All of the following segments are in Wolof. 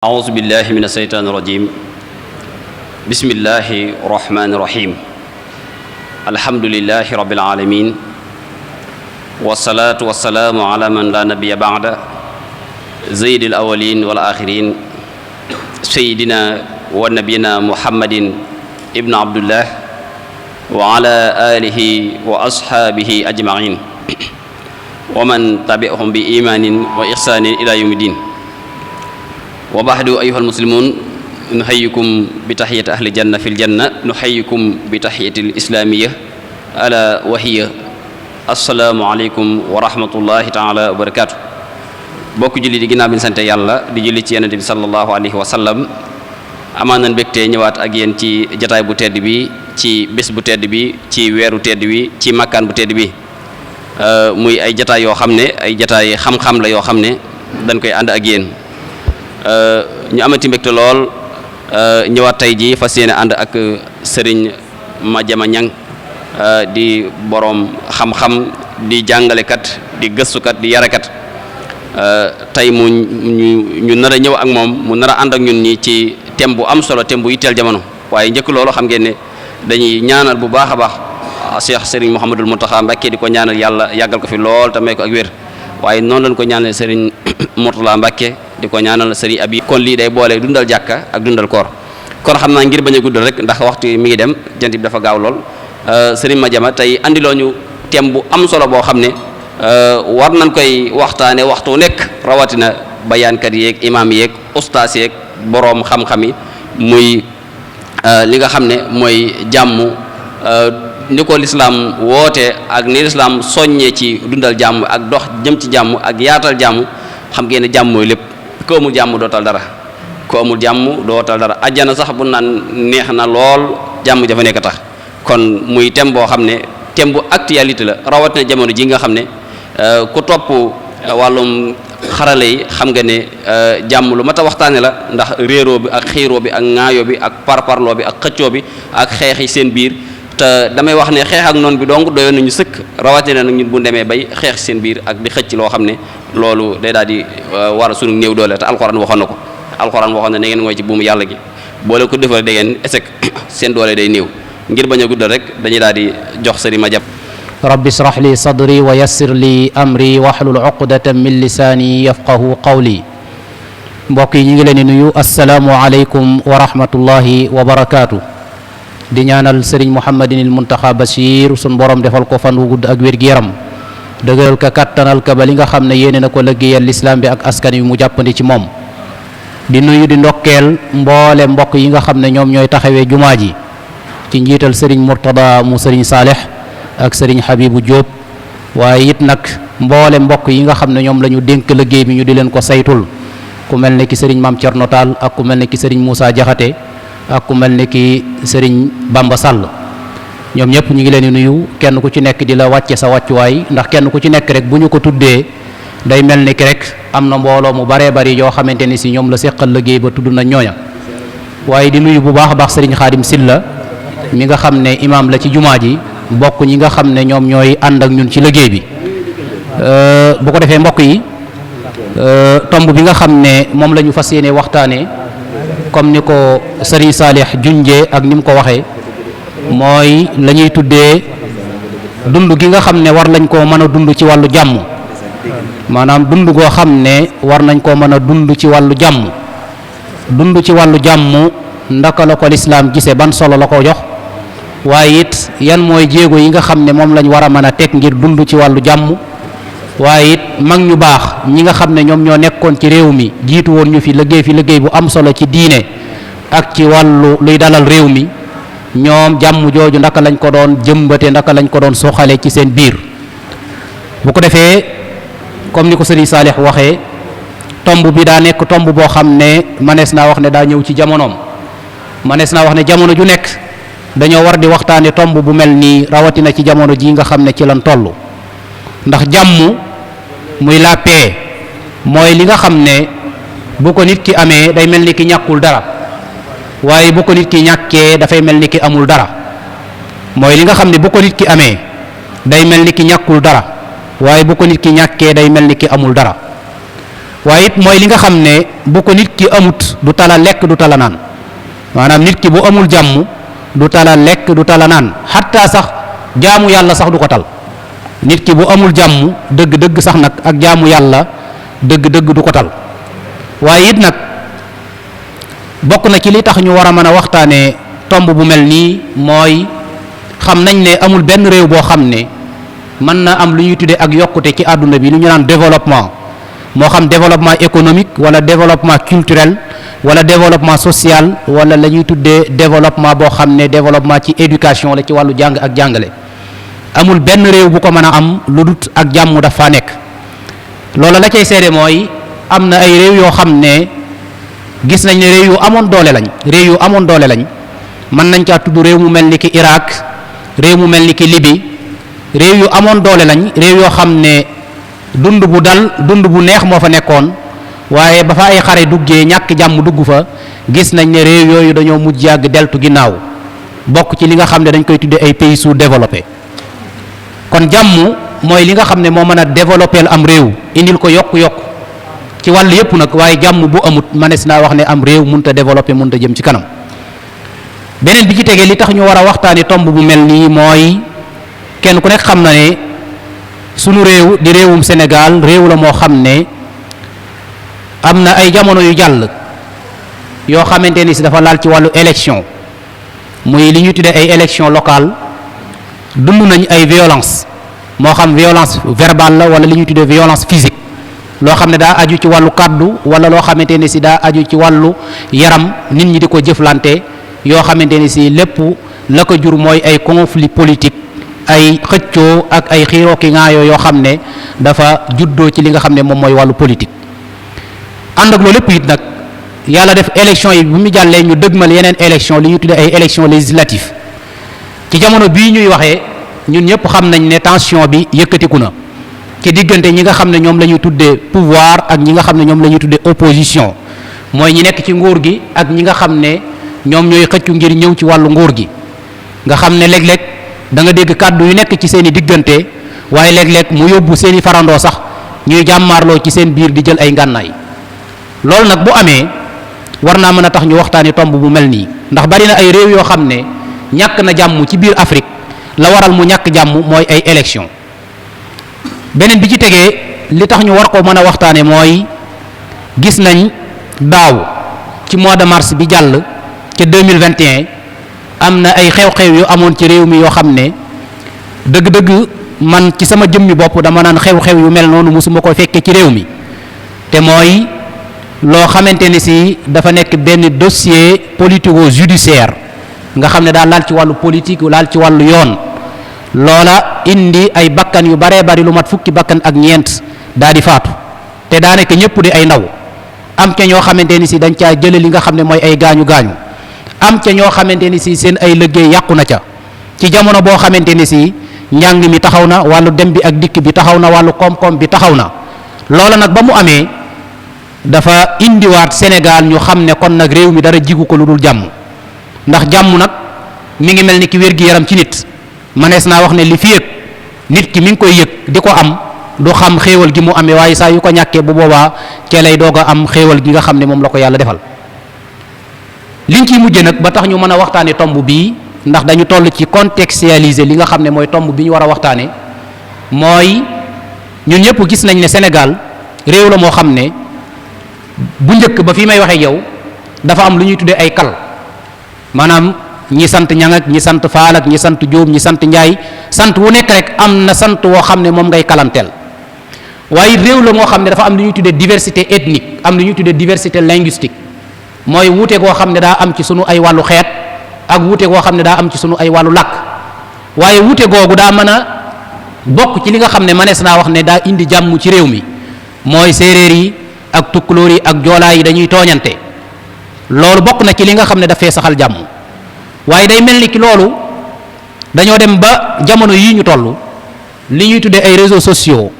أعوذ بالله من الشيطان الرجيم بسم الله الرحمن الرحيم الحمد لله رب العالمين والصلاة والسلام على من لا نبي بعد زيد الأولين والآخرين سيدنا ونبينا محمد ابن عبد الله وعلى آله وأصحابه أجمعين ومن تبعهم بإيمان وإحسان إلى يوم الدين wa ba'du ayyuhal muslimun nuhayyikum bi tahiyyati ahli janna fil janna nuhayyikum bi tahiyyatil islamiyya ala wa hiya assalaamu alaykum wa rahmatullahi ta'ala wa barakatuh bokk julli di ginnaaw bi ñu sante yàlla di julli ci yonent bi sallallahu alayhi wa sallam amaan nañ mbégte ñëwaat ak yéen ci jataay bu tedd bi ci bés bu tedd bi ci weeru tedd bi ci makkaan bu tedd bi muy ay jataay yoo xam ne ay jataay xam-xam la yoo xam ne dañ koy ànd ak yéen ñu amati mbégte lool ñëwaat tey jii fas yéene ànd ak sëriñ Madiama Niang di boroom xam-xam di jàngalekat di gëstukat di yarekat tey ñu nar a ñëw ak moom mu nar a ànd ak ñun ñi ci thème bu am solo thème bu yitteel jamono waaye njëkk loolu xam ngeen ne dañuy ñaanal bu baax a baax Cheikh Serigne Mouhamadul Mountakha Mbacké di ko ñaanal yàlla yàggal ko fi lool te may ko ak wér waaye noonu lañ ko ñaanal Serigne Mourtala Mbacké di ko ñaanal sëriñ abi kon lii day boole dundal jàkka ak dundal koor kon xam naa ngir bañ a guddal rek ndax waxtu mi ngi dem jant bi dafa gaaw lool sëriñ Madiama tey andiloo ñu thème bu am solo boo xam ne war nañ koy waxtaane waxtu nekk rawatina bayaankat yeeg imaam yeeg ustaas yeeg boroom xam-xam yi muy li nga xam ne mooy jàmm ni ko lislaam woote ak ni lislaam soññee ci dundal jàmm ak dox jëm ci jàmm ak yaatal jàmm xam ngeen ne jàmm mooy lépp ko amul jàmm dootal dara ko amul jàmm dootal dara ajjana sax bu naan neex na lool jàmm jafa nekk tax kon muy thème boo xam ne thème bu actualité la rawatina jamono ji nga xam ne ku topp wàllum xarale yi xam nga ne jàmm lu mat a waxtaane la ndax réeroo bi ak xiiroo bi ak ŋaayoo bi ak parparloo bi ak xëccoo bi ak xeex yi seen biir te damay wax ne xeex ak noonu bi donc doyoon nañu sëkk rawatina nag ñun bu demee bay xeex seen biir ak di xëcc loo xam ne loolu day daal di war a sunu néew doole te alxuraan waxoon na ko alxuraan waxoon na da ngeen mooy ci buumu yàlla gi boole ko defal da ngeen échec seen doole day néew ngir bañ a guddal rek dañuy daal di jox sëriñ Madiama rabbi israh li sadri wa yassir li amri wahlul uqdatan min lisaani yafqahu qawli mbokk yi ñu ngi leen di nuyu asalaamu aleykum wa rahmatullahi wa barakaatu di ñaanal sëriñ Mouhamadinil Muntaxa Bachir sun borom defal ko fan wu gudd ak wér-gu-yaram dëgëral ka kattanal ka ba li nga xam ne yéene na ko liggéeyal lislaam bi ak askan wi mu jàppandi ci moom di nuyu di ndokkeel mboole mbokk yi nga xam ne ñoom ñooy taxawee jumaa ji ci njiital sëriñ Murtada mu sëriñ Saalix ak sëriñ Habibu Diop waaye it nag mboole mbokk yi nga xam ne ñoom la ñu dénk liggéey bi ñu di leen ko saytul ku mel ne ki sëriñ Maam Cerno Taal ak ku mel ne ki sëriñ Moussa Jaxate ak ku mel ne ki sëriñ Bamba Sall ñoom ñëpp ñu ngi leen di nuyu kenn ku ci nekk di la wàcce sa wàccuwaay ndax kenn ku ci nekk rek bu ñu ko tuddee day mel ni ki rek am na mbooloo mu baree bari yoo xamante ni si ñoom la seqal liggéey ba tudd na ñooña waaye di nuyu bu baax a baax sëriñ Xaadim Silla mi nga xam ne imaam la ci jumaa ji bokk ñi nga xam ne ñoom ñooy ànd ak ñun ci liggéey bi bu ko defee mbokk yi tomb bi nga xam ne moom la ñu fas yéene waxtaanee comme ni ko sëriñ Saalix junjee ak ni mu ko waxee mooy la ñuy tuddee dund gi nga xam ne war lañ koo mën a dund ci wàllu jàmm maanaam dund goo xam ne war nañ koo mën a dund ci wàllu jàmm dund ci wàllu jàmm ndaka la ko lislaam gise ban solo la ko jox waaye it yan mooy jéego yi nga xam ne moom lañ war a mën a teg ngir dund ci wàllu jàmm waaye it mag ñu baax ñi nga xam ne ñoom ñoo nekkoon ci réew mi jiitu woon ñu fi liggéey bu am solo ci diine ak ci wàllu luy dalal réew mi ñoom jàmm jooju ndaka lañ ko doon jëmbate ndaka lañ ko doon soxale ci seen biir bu ko defee comme ni ko sëriñ Saalix waxee tomb bi daa nekk tomb boo xam ne manees naa wax ne daa ñëw ci jamonoom manees naa wax ne jamono ju nekk dañoo war di waxtaane tomb bu mel nii rawatina ci jamono ji nga xam ne ci lan toll ndax jàmm muy la paix mooy li nga xam ne bu ko nit ki amee day mel ni ki ñàkkul dara waaye bu ko nit ki ñàkkee dafay mel ni ki amul dara mooy li nga xam ne bu ko nit ki amee day mel ni ki ñàkkul dara waaye bu ko nit ki ñàkkee day mel ni ki amul dara waaye it mooy li nga xam ne bu ko nit ki amut du tala lekk du tala naan maanaam nit ki bu amul jàmm du tala lekk du tala naan xatta sax jaamu yàlla sax du ko tal nit ki bu amul jàmm dëgg-dëgg sax nag ak jaamu yàlla dëgg-dëgg du ko tal waaye it nag bokk na ci li tax ñu war a mën a waxtaanee tomb bu mel nii mooy xam nañ ne amul benn réew boo xam ne mën na am lu ñuy tuddee ak yokkute ci àdduna bi lu ñu naan développement moo xam développement économique wala développement culturel wala développement social wala la ñuy tuddee développement boo xam ne développement ci éducation la ci wàllu jàng ak jàngale amul benn réew bu ko mën a am lu dut ak jàmm dafa nekk loola la cay seede mooy am na ay réew yoo xam ne gis nañ ne réew yu amoon doole lañ mën nañ caa tudd réew mu mel ni ki Irak réew mu mel ni ki Libye réew yu amoon doole lañ réew yoo xam ne dund bu neex moo fa nekkoon waaye ba fa ay xare duggee ñàkk jàmm dugg fa gis nañ ne réew yooyu dañoo mujj yàgg deltu ginnaaw bokk ci li nga xam ne dañ koy tuddee ay pays sous-développés kon jàmm mooy li nga xam ne moo mën a développer am réew indil ko yokk-yokk ci wàll yépp nag waaye jàmm bu amut manees naa wax ne am réew mënut a développer mënut a jëm ci kanam beneen bi ci tegee li tax ñu war a waxtaani tomb bu mel nii mooy kenn ku nekk xam na ne sunu réew di réewum Sénégal réew la moo xam ne am na ay jamono yu jàll yoo xamante ni si dafa laal ci wàllu élection muy li ñuy tuddee ay élection locale dund nañ ay violence moo xam violence verbale la wala li ñuy tuddee violence physique loo xam ne daa aju ci wàllu kàddu wala loo xamante ni si daa aju ci wàllu yaram nit ñi di ko jëflante yoo xamante ni si lépp la ko jur mooy ay conflit politique ay xëccoo ak ay xiiroo ki ŋaayoo yoo xam ne dafa juddoo ci li nga xam ne moom mooy wàllu politique ànd ak loolu lépp it nag yàlla def élection yi bu mu jàllee ñu dëgmal yeneen élection li ñu tuddee ay élection législative ci jamono bii ñuy waxee ñun ñëpp xam nañ ne tension bi yëkkatiku na ci diggante ñi nga xam ne ñoom la ñuy tuddee pouvoir ak ñi nga xam ne ñoom la ñuy tuddee opposition mooy ñi nekk ci nguur gi ak ñi nga xam ne ñoom ñooy xëccu ngir ñëw ci wàllu nguur gi nga xam ne léeg-léeg da nga dégg kàddu yu nekk ci seen i diggante waaye léeg-léeg mu yóbbu seen i farandoo sax ñuy jàmmaarloo ci seen biir di jël ay ngànnaay loolu nag bu amee war naa mën a tax ñu waxtaani tomb bu mel nii ndax bari na ay réew yoo xam ne ñàkk na jàmm ci biir Afrique la waral mu ñàkk jàmm mooy ay élection beneen bi ci tegee li tax ñu war ko mën a waxtaane mooy gis nañ daaw ci mois de mars bi jàll ca 2021 am na ay xew-xew yu amoon ci réew mi yoo xam ne dëgg-dëgg man ci sama jëmmi bopp dama naan xew-xew yu mel noonu mosuma ko fekkee ci réew mi te mooy loo xamante ni si dafa nekk benn dossier politico-judiciaire nga xam ne daal laal ci wàllu politique laal ci wàllu yoon loola indi ay bakkan yu baree bari lu mat fukki bakkan ak ñeent daal di faatu te daa nekk ñëpp di ay ndaw am ca ñoo xamante ni si dañ caa jële li nga xam ne mooy ay gaañu-gaañu am ca ñoo xamante ni si seen ay liggéey yàqu na ca ci jamono boo xamante ni si njàng mi taxaw na wàllu dem bi ak dikk bi taxaw na wàllu koom-koom bi taxaw na loola nag ba mu amee dafa indiwaat Sénégal ñu xam ne kon nag réew mi dara jigu ko lu dul jàmm ndax jàmm nag mi ngi mel ni ki wér-gi-yaram ci nit manees naa wax ne li fi yëg nit ki mi ngi koy yëg di ko am du xam xéewal gi mu amee waaye saa yu ko ñàkkee bu boobaa cee lay doog a am xéewal gi nga xam ne moom la ko yàlla defal liñ ciy mujje nag ba tax ñu mën a waxtaane tomb bii ndax dañu toll ci contextualiser li nga xam ne mooy tomb bi ñu war a waxtaane mooy ñun ñëpp gis nañ ne Sénégal réew la moo xam ne bu njëkk ba fii may waxee yow dafa am lu ñuy tuddee ay kal maanaam ñi sant ñang ak ñi sant faal ak ñi sant jóob ñi sant njaay sant wu nekk rek am na sant woo xam ne moom ngay kalanteel waaye réew la moo xam ne dafa am lu ñuy tuddee diversité ethnique am lu ñuy tuddee diversité linguistique mooy wuute goo xam ne daa am ci sunu ay wàllu xeet ak wuute goo xam ne daa am ci sunu ay wàllu làkk waaye wuute googu daa mën a bokk ci li nga xam ne manees naa wax ne daa indi jàmm ci réew mi mooy séeréer yi ak tukkulóor yi ak joolaa yi dañuy tooñante loolu bokk na ci li nga xam ne dafay saxal jàmm waaye day mel ni ki loolu dañoo dem ba jamono yii ñu toll li ñuy tuddee ay réseaux sociaux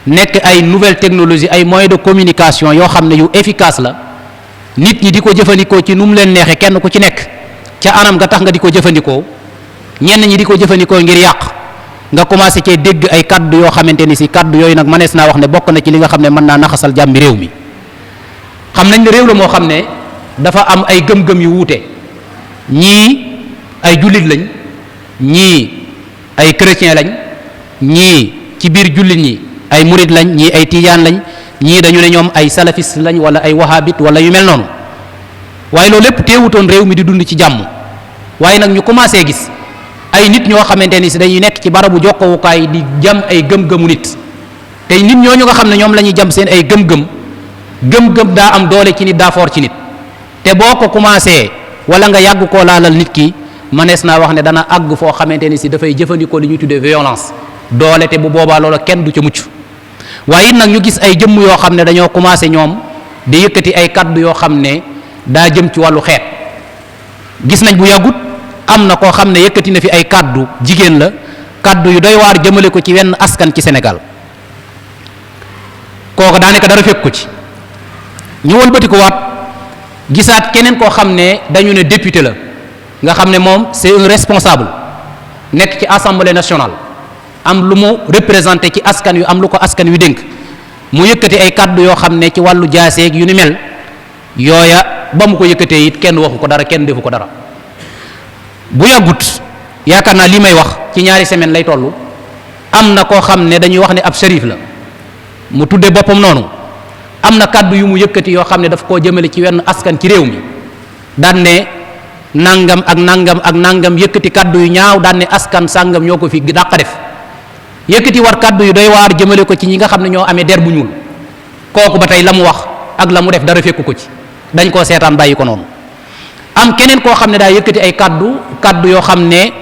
nekk ay nouvelles technologies ay moyens de communication yoo xam ne yu efficace la nit ñi di ko jëfandikoo ci nu mu leen neexee kenn ku ci nekk ca anam nga tax nga di ko jëfandikoo ñenn ñi di ko jëfandikoo ngir yàq nga commencé cee dégg ay kaddu yoo xamante ni si kaddu yooyu nag mënees naa wax ne bokk na ci li nga xam ne mën naa naxasal jàmmi réew mi xam nañ ne réew la moo xam ne dafa am ay gëm-gëm yu wuute, ñii ay jullit lañ, ñii ay chrétien lañ, ñii ci biir jullit ñi ay murid lañ, ñii ay tijaan lañ, ñii dañu ne ñoom ay salafiste lañ wala ay wahhabite wala yu mel noonu. waaye loolu lépp teewutoon réew mi di dund ci jàmm. waaye nag ñu commencé gis ay nit ñoo xamante ni si dañuy nekk ci barabu jokkowukaay di jam ay gëm-gëmu nit, te nit ñooñu nga xam ne ñoom la ñuy jam seen ay gëm-gëm daa am doole ci nit, daa foor ci nit, te boo ko commencé wala nga yàgg koo laalal nit ki mënees naa wax ne dana àgg foo xamante ni si dafay jëfandikoo li ñuy tuddee violence, doole, te bu boobaa loola kenn du ca mucc. waaye it nag ñu gis ay jëmm yoo xam ne dañoo commencé ñoom di yëkkati ay kaddu yoo xam ne daa jëm ci wàllu xeet. gis nañ bu yàggut am na koo xam ne yëkkati na fi ay kaddu, jigéen la, kaddu yu doy waar jëmale ko ci wenn askan ci Sénégal. kooku daanaka dara fekk ko ci. ñu wëlbati ko waat gisaat keneen koo xam ne dañu ne député la, nga xam ne moom c'est un responsable nekk ci assemblée nationale, am lu mu représenté ci askan wi, am lu ko askan wi dénk, mu yëkkati ay kaddu yoo xam ne ci wàllu jaaseeg yu ni mel, yooya ba mu ko yëkkatee it kenn waxu ko dara, kenn defu ko dara. bu yàggut yaakaar naa lii may wax ci ñaari semaine lay toll, am na koo xam ne dañuy wax ne ab shérif la, mu tudde boppam noonu, am na kaddu yu mu yëkkati yoo xam ne daf koo jëmale ci wenn askan ci réew mi, daan ne nangam ak nangam ak nangam, yëkkati kaddu yu ñaaw, daan ne askan sàngam ñoo ko fi dàq def, yëkkati war kaddu yu doy waar jëmale ko ci ñi nga xam ne ñoo amee der bu ñuul. kooku ba tey la mu wax ak la mu def dara fekku ko ci, dañ koo seetaan bàyyi ko noonu. am keneen koo xam ne daa yëkkati ay kaddu yoo xam ne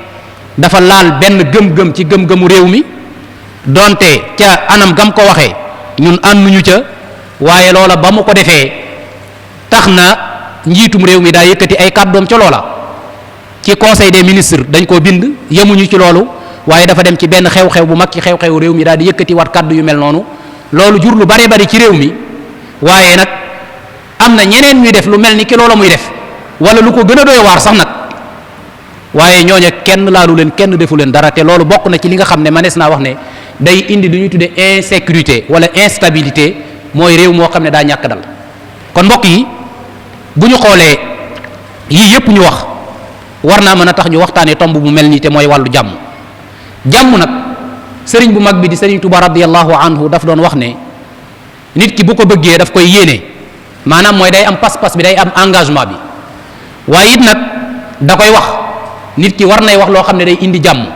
dafa laal benn gëm-gëm ci gëm-gëmu réew mi, donte ca anam gam ko waxee ñun ànduñu ca, waaye loola ba mu ko defee tax na njiitum réew mi daa yëkkati ay kaddoom ca loola. ci conseil des ministres dañ koo bind, yemuñu ci loolu, waaye dafa dem ci benn xew-xew bu mag ci xew-xewu réew mi daal di yëkkati wat kaddu yu mel noonu. loolu jur lu bare bari ci réew mi, waaye nag am na ñeneen ñuy def lu mel ni ki loola muy def, wala lu ko gën a doy waar sax nag, waaye ñooña kenn laalu leen, kenn defu leen dara. te loolu bokk na ci li nga xam ne manees naa wax ne day indi lu ñuy tuddee insécurité wala instabilité, mooy réew moo xam ne daa ñàkk dal. kon mbokk yi, bu ñu xoolee yii yëpp ñu wax, war naa mën a tax ñu waxtaanee tomb bu mel nii, te mooy wàllu jàmm. jàmm nag sëriñ bu mag bi di sëriñ Tuuba radiyallahu anhu daf doon wax ne nit ki bu ko bëggee daf koy yéene, maanaam mooy day am pas-pas bi, day am engagement bi, waaye it nag da koy wax. nit ki war nay wax loo xam ne day indi jàmm,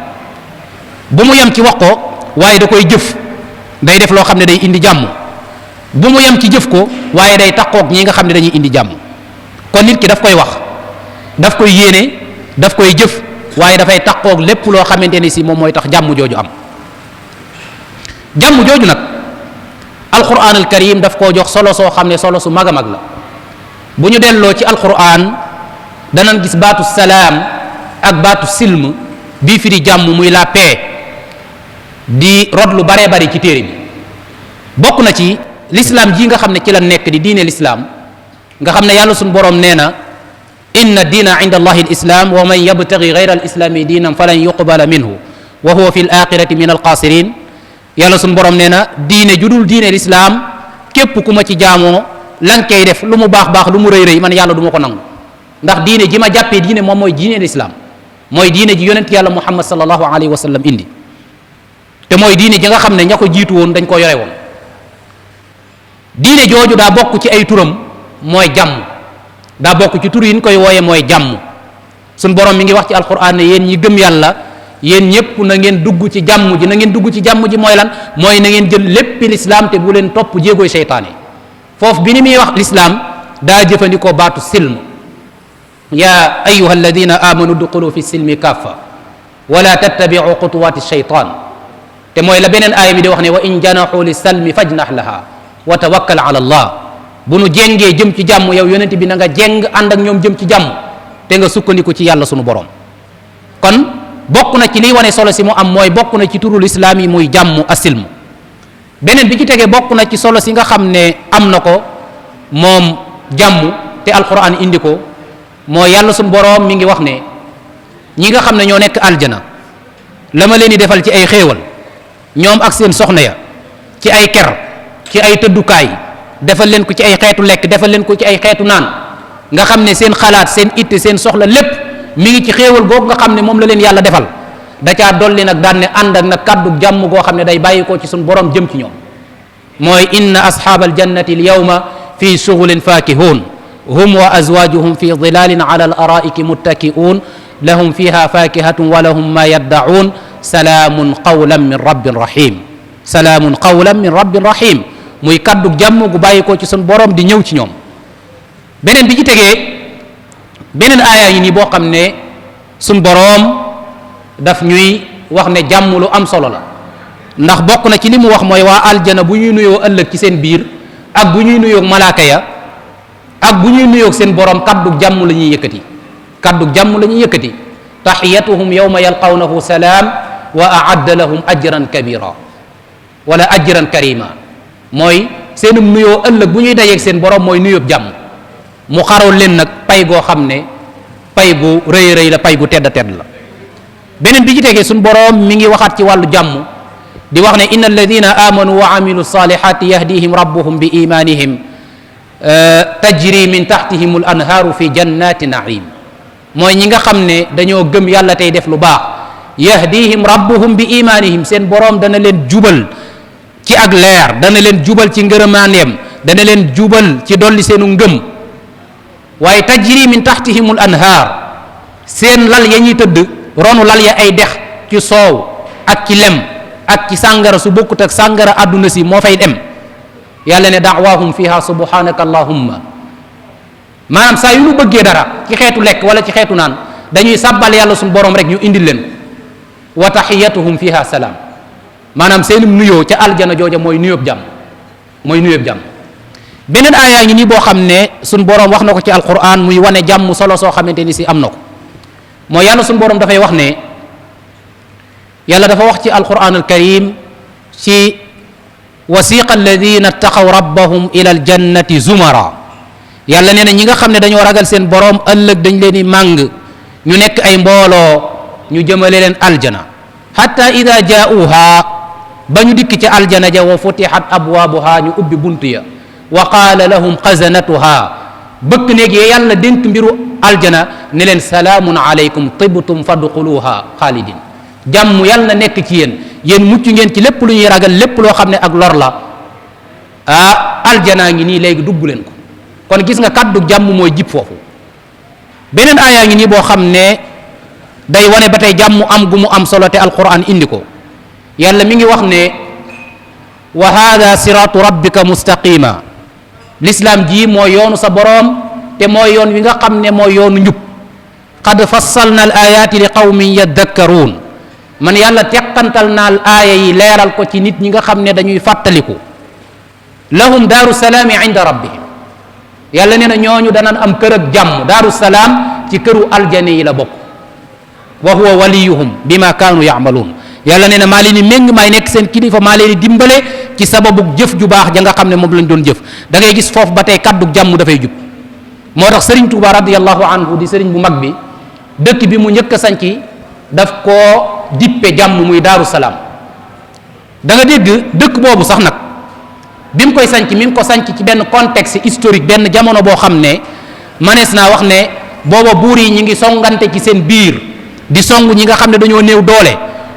bu mu yem ci wax ko, waaye da koy jëf, day def loo xam ne day indi jàmm. bu mu yem ci jëf ko, waaye day takkook ñi nga xam ne dañuy indi jàmm. kon nit ki daf koy wax, daf koy yéene, daf koy jëf, waaye dafay takkook lépp loo xamante ni si moom mooy tax jàmm jooju am. jàmm jooju nag alquran al karim daf koo jox solo soo xam ne solo su mag a mag la. bu ñu delloo ci alquran danañ gis baatu salaam ak baatu silm bii firi jàmm, muy la paix, di rod lu baree bari ci téere bi. bokk na ci l'islam ji nga xam ne ci la nekk di diine l'islam, nga xam ne yàlla suñu boroom nee na inna diina inda allahi al islam wa man yabtagi gayra al islami diinan falan yuqbala minhu wa huwa fi l axirati min al xaasirin. yàlla suñu boroom nee na diine judul diine l'islam, képp ku ma ci jaamoo lan koy def lu mu baax baax, lu mu rëy rëy, man yàlla du ma ko nangu. ndax diine ji ma jàppee diine moom mooy diine l'islam, mooy diine ji yonent yàlla muhammad sallallahu alayhi wa sallam indi, te mooy diine ji nga xam ne ña ko jiitu woon dañ ko yore woon. diine jooju daa bokk ci ay turam mooy jàmm, daa bokk ci tur yi ñu koy wooye mooy jàmm. suñ borom mi ngi wax ci alquran ne yéen ñi gëm yàlla, yéen ñëpp na ngeen dugg ci jàmm ji. na ngeen dugg ci jàmm ji mooy lan? mooy na ngeen jël léppi l'islam te bu leen topp jéegooy seytaane. foofu bi ni muy wax l'islam daa jëfandikoo baatu silm, ya ayuha alladina amanu duxulu fi silmi kaffa wala tattabiu xutuwaati shaytan. te mooy la beneen aaya bi di wax ne wa in janaxu li salmi fajnax laha wa tawakkal ala allah. bu nu jéngee jëm ci jàmm, yow yonent bi na nga jéng ànd ak ñoom jëm ci jàmm, te nga sukkandiku ci yàlla sunu borom. kon bokk na ci liy wane solo si mu am, mooy bokk na ci turul islaam yi muy jàmm asilm. beneen bi ci tegee bokk na ci solo si nga xam ne am na ko moom jàmm, te alquran indi ko, mooy yàlla sunu borom mi ngi wax ne ñi nga xam ne ñoo nekk aljana, la ma leen di defal ci ay xéewal ñoom ak seen soxna ya, ci ay ker, ci ay tëddukaay, defal leen ko ci ay xeetu lekk defal leen ko ci ay xeetu naan nga xam ne seen xalaat seen itte seen soxla lépp mi ngi ci xéewal googu nga xam ne moom la leen yàlla defal da caa dolli nag daan ne ànd ak nag kàddu jàmm goo xam ne day bàyyi koo ci suñu borom jëm ci ñoom mooy inna ashaabal jannati al yawma fi shughulin faakihun hum wa azwajuhum fi dhilalin ala al araiki muttaki'un lahum fiha fakihatun wa lahum ma yaddaun salaamun qawlan min rabbin rahim salaamun qawlan min rabbin rahim muy kaddu jàmm gu bàyyi ko ci sun borom di ñëw ci ñoom beneen bi ci tegee beneen aaya yi nii boo xam ne sun borom daf ñuy wax ne jàmm lu am solo la ndax bokk na ci li mu wax mooy waa aljana bu ñuy nuyoo ëllëg ci seen biir ak bu ñuy nuyoo malaaka ya ak bu ñuy nuyoo seen borom kaddu jàmm la ñuy yëkkati kaddu jàmm la ñuy yëkkati taxiyatuhum yawma yalqawnahu salaam wa aadda lahum ajran kabira wala ajran karima mooy seenum nuyoo ëllëg bu ñuy dajeeg seen borom mooy nuyób jàmm mu xaroon leen nag pay goo xam ne pay gu rëy rëy la pay gu tedd tedd la beneen bi ci tegee suñ borom mi ngi waxaat ci wàllu jàmm di wax ne inna alladina amanu wa amilu salihati yahdihim rabbuhum bi imanihim tajri min taxtihim al anhaaru fi jannati naim mooy ñi nga xam ne dañoo gëm yàlla tey def lu baax yahdihim rabbuhum bi imanihim seen boroom dana leen jubal ci ak leer dana leen jubal ci ngërëmaaneem dana leen jubal ci dolli seenu ngëm waaye tajri min taxtihim al anhaar seen lal ya ñuy tëdd ronu lal ya ay dex ci soow ak ci lem ak ci sàngara su bokkut ak sàngara àdduna si moo fay dem yàlla ne da'waahum fiha subhanaka allahumma maanaam saa yu ñu bëggee dara ci xeetu lekk wala ci xeetu naan dañuy sàbbal yàlla suñu borom rek ñu indil leen wa taxiyatuhum fiha salaam maanaam seenum nuyoo ca aljana jooja mooy nuyóob jàmm mooy nuyóob jàmm beneen aayaa ngi nii boo xam ne suñu borom wax na ko ci alquran muy wane jàmm solo soo xamante ni si am na ko mooy yàlla suñu borom dafay wax ne yàlla dafa wax ci alquran alkarim ci wasiqa alladina ttaqaw rabbahum ila aljannati zumara yàlla nee na ñi nga xam ne dañoo ragal seen boroom ëllëg dañ leen di màng ñu nekk ay mbooloo ñu jëmale leen aljana hatta ida jaauha ba ñu dikk ci aljana ja wa futihat abwaabuha ñu ubbi bunt ya wa qaala lahum xazanatuha bëkk néeg yee yàlla dénk mbiru aljana ne leen salaamun alaykum tibtum fadxuluha xaalidin jàmm yàlla na nekk ci yéen mucc ngeen ci lépp lu ñuy ragal lépp loo xam ne ak lor la aljanaa ngi nii léegi dugg leen ko kon gis nga kàddu jàmm mooy jib foofu beneen aayaa ngi nii boo xam ne day wane ba tey jàmm am gu mu am solo te alquran indi ko yàlla mi ngi wax ne wa hada siratu rabbika mustaqima l'islam ji mooy yoonu sa boroom te mooy yoon wi nga xam ne mooy yoonu njub qad fassalna al ayati li qawmin yaddakkaruun man yàlla teqantal naal aaya yi leeral ko ci nit ñi nga xam ne dañuy fàttaliku lahum daaru salaami inda rabbihim yàlla nee na ñooñu danañ am kër ak jàmm daaru salaam ci këru aljane yi la bokk wa huwa waliyuhum bima kaanu yaamaluun yàlla nee na maa leen di méng maay nekk seen kilifa maa leen di dimbale ci sababu jëf ju baax ja nga xam ne moom lañ doon jëf da ngay gis foofu ba tey kaddu jàmm dafay jub moo tax Serigne Touba radiyallahu anhu di Serigne bu mag bi dëkk bi mu njëkk a sanci daf koo dippe jàmm muy daaru salaam da nga dégg dëkk boobu sax nag bi mu koy sanc mi ngi ko sanc ci benn contexte historique benn jamono boo xam ne manees naa wax ne booba buur yi ñi ngi songante ci seen biir di song ñi nga xam ne dañoo néew doole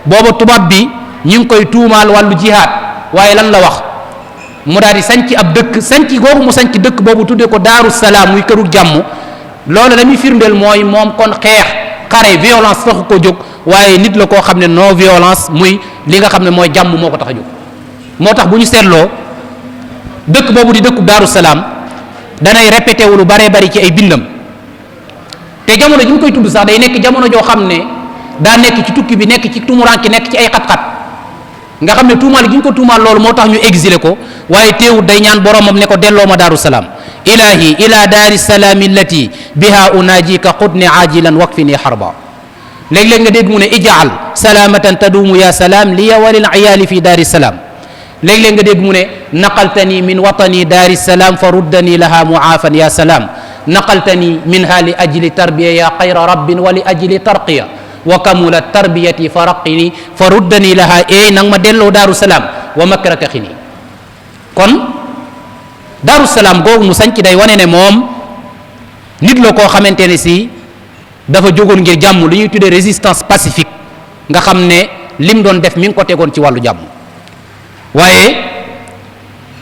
booba tubaab bi ñi ngi koy tuumaal wàllu jihaad waaye lan la wax mu daal di sanc ab dëkk sanc googu mu sanc dëkk boobu tuddee ko daaru salaam muy këru jàmm loolu la muy firndeel mooy moom kon xeex xare violence taxu ko jóg waaye nit la koo xam ne non violence muy li nga xam ne mooy jàmm moo ko tax a jóg moo tax bu ñu seetloo dëkk boobu di dëkku daaru salaam danay répété wu lu baree bari ci ay bindam te jamono ji ñu koy tudd sax day nekk jamono joo xam ne daa nekk ci tukki bi nekk ci tumuranke nekk ci ay xat-xat nga xam ne tuumaal gi ñu ko tuumaal loolu moo tax ñu exilé ko waaye teewut day ñaan boromam ne ko delloo ma daaru salaam ilahi ila daari salaami allati biha unaajika qudni ajilan wakfini harba léeg-léeg nga dégg mu ne ijaal salaamatan taduumu ya salaam liya walil ayaali fi daari salaam léeg-léeg nga dégg mu ne naqaltani min watani daari salaam fa ruddani laha muaafan ya salaam naqaltani minha li ajli tarbiya ya xayra rabbin wa li ajli tarqiya wa kamulat tarbiyati fa raqini fa ruddani laha nang ma delloo daaru salaam wa makraka xini kon Daaru Salaam googu mu sanc day wane ne moom nit la koo xamante ne si dafa jógoon ngir jàmm lu ñuy tuddee résistance pacifique nga xam ne lim doon def mi ngi ko tegoon ci wàllu jàmm. waaye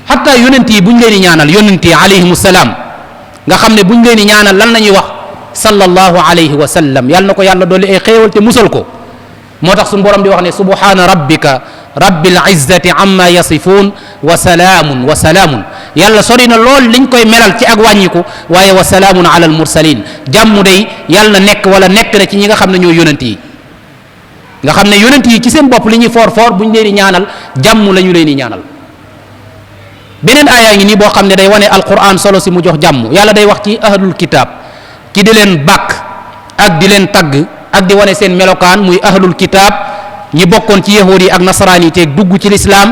xataa yonent yi bu ñu leen di ñaanal yonent yi alayhimu salaam nga xam ne bu ñu leen di ñaanal lan la ñuy wax sallallahu alayhi wa sallam yàlla na ko yàlla dolli ay xéewal te musal ko. moo tax suñu borom di wax ne subhaana rabbika rabbil izzati amma yasifuun wa salaamun yàlla sori na lool liñ koy melal ci ak wàññiku waaye wa salaamun ala al mursalin jàmm day yàlla na nekk wala nekk na ci ñi nga xam ne ñoo yonent yi nga xam ne yonent yi ci seen bopp li ñuy foor foor bu ñu leen di ñaanal jàmm la ñu leen di ñaanal. beneen aayaa ngi nii boo xam ne day wane alquran solo si mu jox jàmm yàlla day wax ci ahlul kitab ki di leen bàkk ak di leen tagg ak di wane seen melokaan muy ahlul kitab ñi bokkoon ci yahuud yi ak nasaraan yi te dugg ci lislaam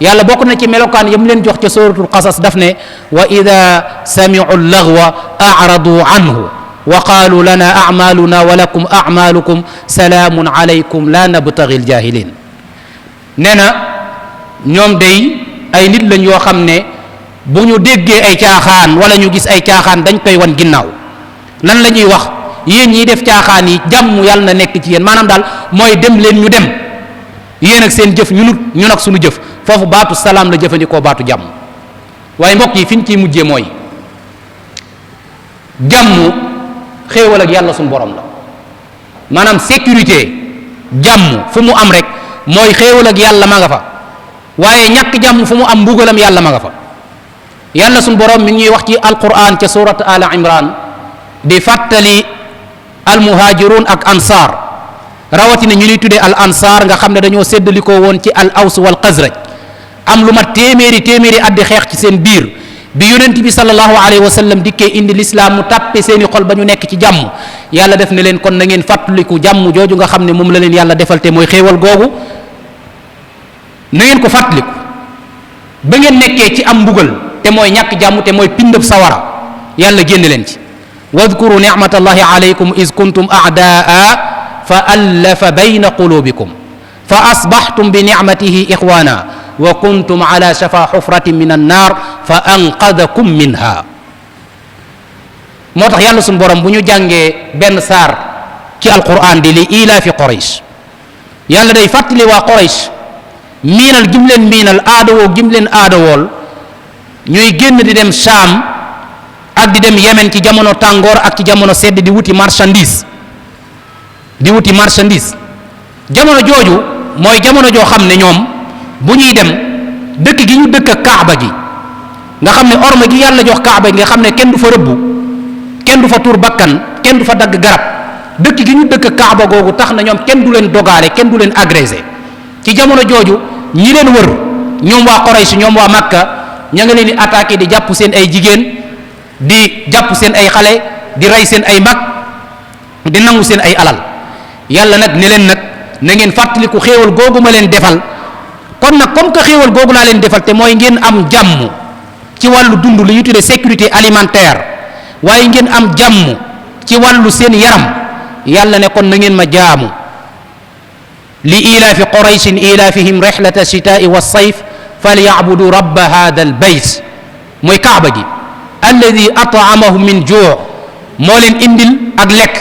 yàlla bokk na ci melokaan yam leen jox ca suratul qasas daf ne wa ida sami'u llagwa a'radu anhu wa qaalu lana a'maluna wa lakum a'malukum salaamun alaykum la nabtaghi ljahilin nee na ñoom day ay nit lañ yoo xam ne bu ñu déggee ay caaxaan wala ñu gis ay caaxaan dañ koy wan ginnaaw lan la ñuy wax yéen ñiy def caaxaan yi jàmm yàlla na nekk ci yéen maanaam daal mooy dem leen ñu dem yéen ak seen jëf ñun ak suñu jëf foofu baatu salaam la jëfandikoo baatu jàmm. waaye mbokk yi fi ñu ciy mujjee mooy jàmm xéewal ak yàlla suñu borom la maanaam sécurité jàmm fu mu am rek mooy xéewal ak yàlla ma nga fa waaye ñàkk jàmm fu mu am mbugalam yàlla ma nga fa. yàlla suñu borom mi ngi ñuy wax ci alquran ca surat ala imran di fàttali almuhajirun ak ansar rawatina ñu ñuy tuddee al ansar nga xam ne dañoo séddalikoo woon ci al aws wal xasraj am lu mat téeméeri at di xeex ci seen biir bi yonent bi sallallahu alayhi wa sallam dikkee indi lislaam mu tàppe seeni xol ba ñu nekk ci jàmm yàlla def ne leen kon na ngeen fàttaliku jàmm jooju nga xam ne moom la leen yàlla defal te mooy xéewal googu na ngeen ko fàttaliku ba ngeen nekkee ci am mbugal te mooy ñàkk jàmm te mooy pindab sawara yàlla génn leen ci wadkuru nicmatallahi alaykum is kuntum a'daa fa allafa bayna qulubikum fa asbaxtum bi nicmatihi ixwana wa kuntum ala shafa xufratin min annar fa anqadakum minha. moo tax yàlla suñu borom bu ñu jàngee benn saar ci alquran di li ilaafi Quraysh yàlla day fàttali waa Quraysh miinal gim leen miinal aadawoo gim leen aadawool ñuy génn di dem Shaam ak di dem Yemen ci jamono tàngoor ak ci jamono sedd di wuti marchandise jamono jooju mooy jamono joo xam ne ñoom bu ñuy dem dëkk gi ñu dëkk Kaaba gi nga xam ne orma gi yàlla jox Kaaba gi nga xam ne kenn du fa rëbbu kenn du fa tuur bakkan kenn du fa dagg garab dëkk gi ñu dëkk Kaaba googu tax na ñoom kenn du leen dogaale kenn du leen agressé ci jamono jooju ñi leen wër ñoom waa Quraysh ñoom waa Makka ña nga leen di attaqué di jàpp seen ay jigéen di jàpp seen ay xale di rey seen ay mag di nangu seen ay alal yàlla nag ne leen nag na ngeen fàttaliku xéewal googu ma leen defal kon nag comme que xéewal googu laa leen defal te mooy ngeen am jàmm ci wàllu dund li ñu tuddee sécurité alimentaire waaye ngeen am jàmm ci wàllu seen yaram yàlla ne kon na ngeen ma jaamu li ilaafi qurayshin ilaafihim rihlata shitaai wa sayf falyabudu rabba hada al bayt mooy kaaba gi alladi ataamahum min juu moo leen indil ak lekk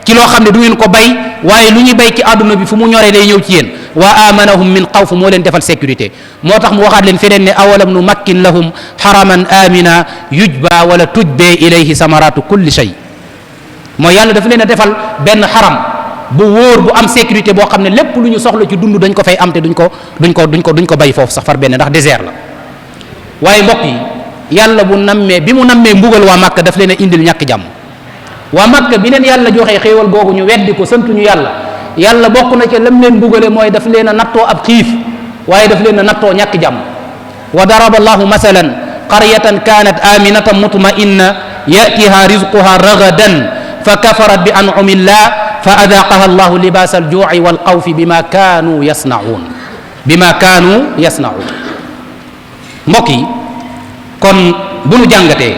ci loo xam ne du ngeen ko bay waaye lu ñuy bay ci àdduna bi fu mu ñoree day ñëw ci yéen wa amanahum min xawf moo leen defal sécurité moo tax mu waxaat leen feneen ne awalam nu makkin lahum haraman amina yujba wala tujbe ilayhi samaratu kulli shay mooy yàlla dafa leen a defal benn xaram bu wóor bu am sécurité boo xam ne lépp lu ñu soxla ci dund dañ ko fay am te duñ ko bay foofu sax far benn ndax désert la waaye mbokk yi yàlla bi mu nammee mbugal waa Makka daf leen a indil ñàkk jàmm waa Makka bi leen yàlla joxee xéewal googu ñu weddi ko santuñu yàlla bokk na ci lam leen mbugale mooy daf leen a nattoo ab xiif waaye daf leen a nattoo ñàkk jàmm wa daraba allahu masalan qaryatan kanat aminatan mutma'inna yatiha rizquha ragadan fa kafarat bi an'amillah fa adaqaha allahu libasa alju'i wal xawfi bima kaanu yasna'un mbokk yi kon bu nu jàngatee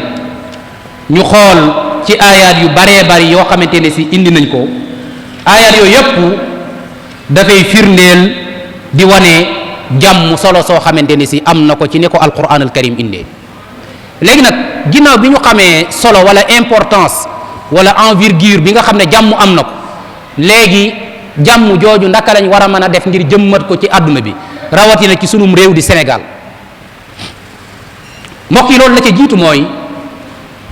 ñu xool ci aayaat yu baree bari yoo xamante ne si indi nañ ko aayaat yooyu yëpp dafay firndeel di wane jàmm solo soo xamante ne si am na ko ci ne ko alquran al karim indee léegi nag ginnaaw bi ñu xamee solo wala importance wala envergure bi nga xam ne jàmm am na ko léegi jàmm jooju ndaka lañ war a mën a def ngir jëmmat ko ci àdduna bi rawatina ci sunum réew di Sénégal mbokk yi loolu la ca jiitu mooy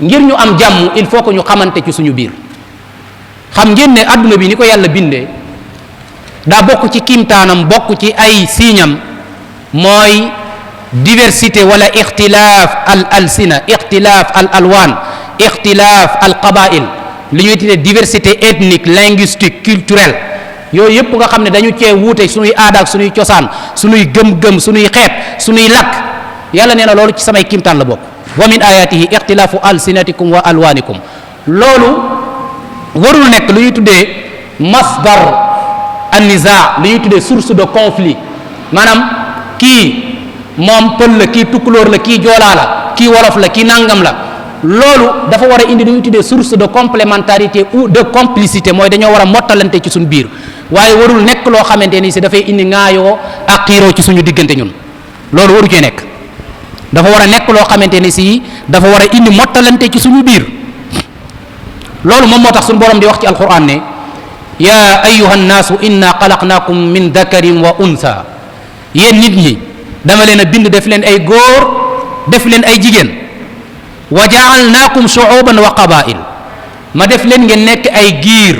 ngir ñu am jàmm il faut que ñu xamante ci suñu biir xam ngeen ne àdduna bi ni ko yàlla bindee daa bokk ci kiimtaanam bokk ci ay siiñam mooy diversité wala ixtilaaf al alsina ixtilaaf al alwaan ixtilaaf al qabail li ñuy tuddee diversité ethnique linguistique culturelle yooyu yëpp nga xam ne dañu cee wuute suñuy aada ak suñuy cosaan suñuy gëm-gëm suñuy xeet suñuy lakk yàlla nee na loolu ci samay kiimtaan la bokk wa min ayatihi ixtilaafu alsinatikum wa alwaanikum loolu warul nekk lu ñuy tuddee masdar an-nizaa lu ñuy tuddee source de conflit maanaam kii moom pël la kii tukkulóor la kii joolaa la kii wolof la kii nangam la loolu dafa war a indi lu ñuy tuddee source de complémentarité ou de complicité mooy dañoo war a mottalante ci suñu biir waaye warul nekk loo xamante ni si dafay indi ŋaayoo ak xiiroo ci suñu diggante ñun loolu waru cee nekk dafa war a nekk loo xamante ni si dafa war a indi mottalante ci suñu biir loolu moom moo tax suñu borom di wax ci alquran ne yaa ayyuha nnaasu inna xalaqnaakum min dakarin wa unsa yéen nit ñi dama leen a bind def leen ay góor def leen ay jigéen wa jaalnaakum shuuban wa qabail ma def leen ngeen nekk ay giir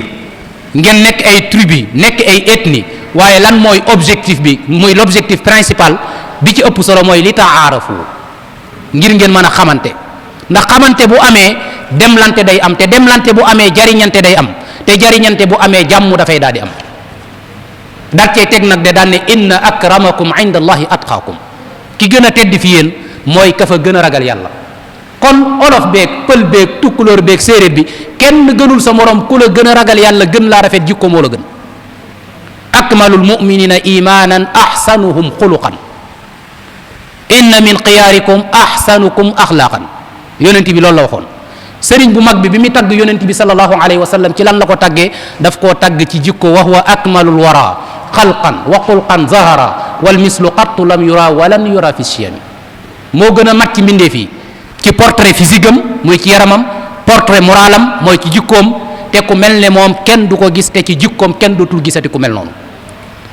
ngeen nekk ay tribu nekk ay ethnie waaye lan mooy objectif bi muy l'objectif principal bi ci ëpp solo mooy li taarafu ngir ngeen mën a xamante ndax xamante bu amee demlante day am te demlante bu amee jariñante day am te jariñante bu amee jàmm dafay daal di am daat cee teg nag de daan ne inna akramakum inda allahi atqaakum ki gën a tedd fi yéen mooy ka fa gën a ragal yàlla kon olof beeg pël beeg tukkulóor beeg séeréer bi kenn gënul sa morom ku la gën a ragal yàlla gën laa rafet jikko moo la gën akmalul muminina imanan ahsanuhum xuluqan inna min xiyaarikum ahsanukum axlaaqan yonent bi loolu la waxoon sëriñ bu mag bi bi mu tagg yonent bi sallallahu alayhi wa sallam ci lan la ko taggee daf koo tagg ci jikko wa huwa akmalul wara xalqan wa xulqan zahara wal mislu qattu lam yura walan yura fi siyami moo gën a mat ci mbindee fii ci portrait physique am muy ci yaramam portrait moralam mooy ci jikkoom te ku mel ne moom kenn du ko gis te ci jikkoom kenn dootul gisati ku mel noonu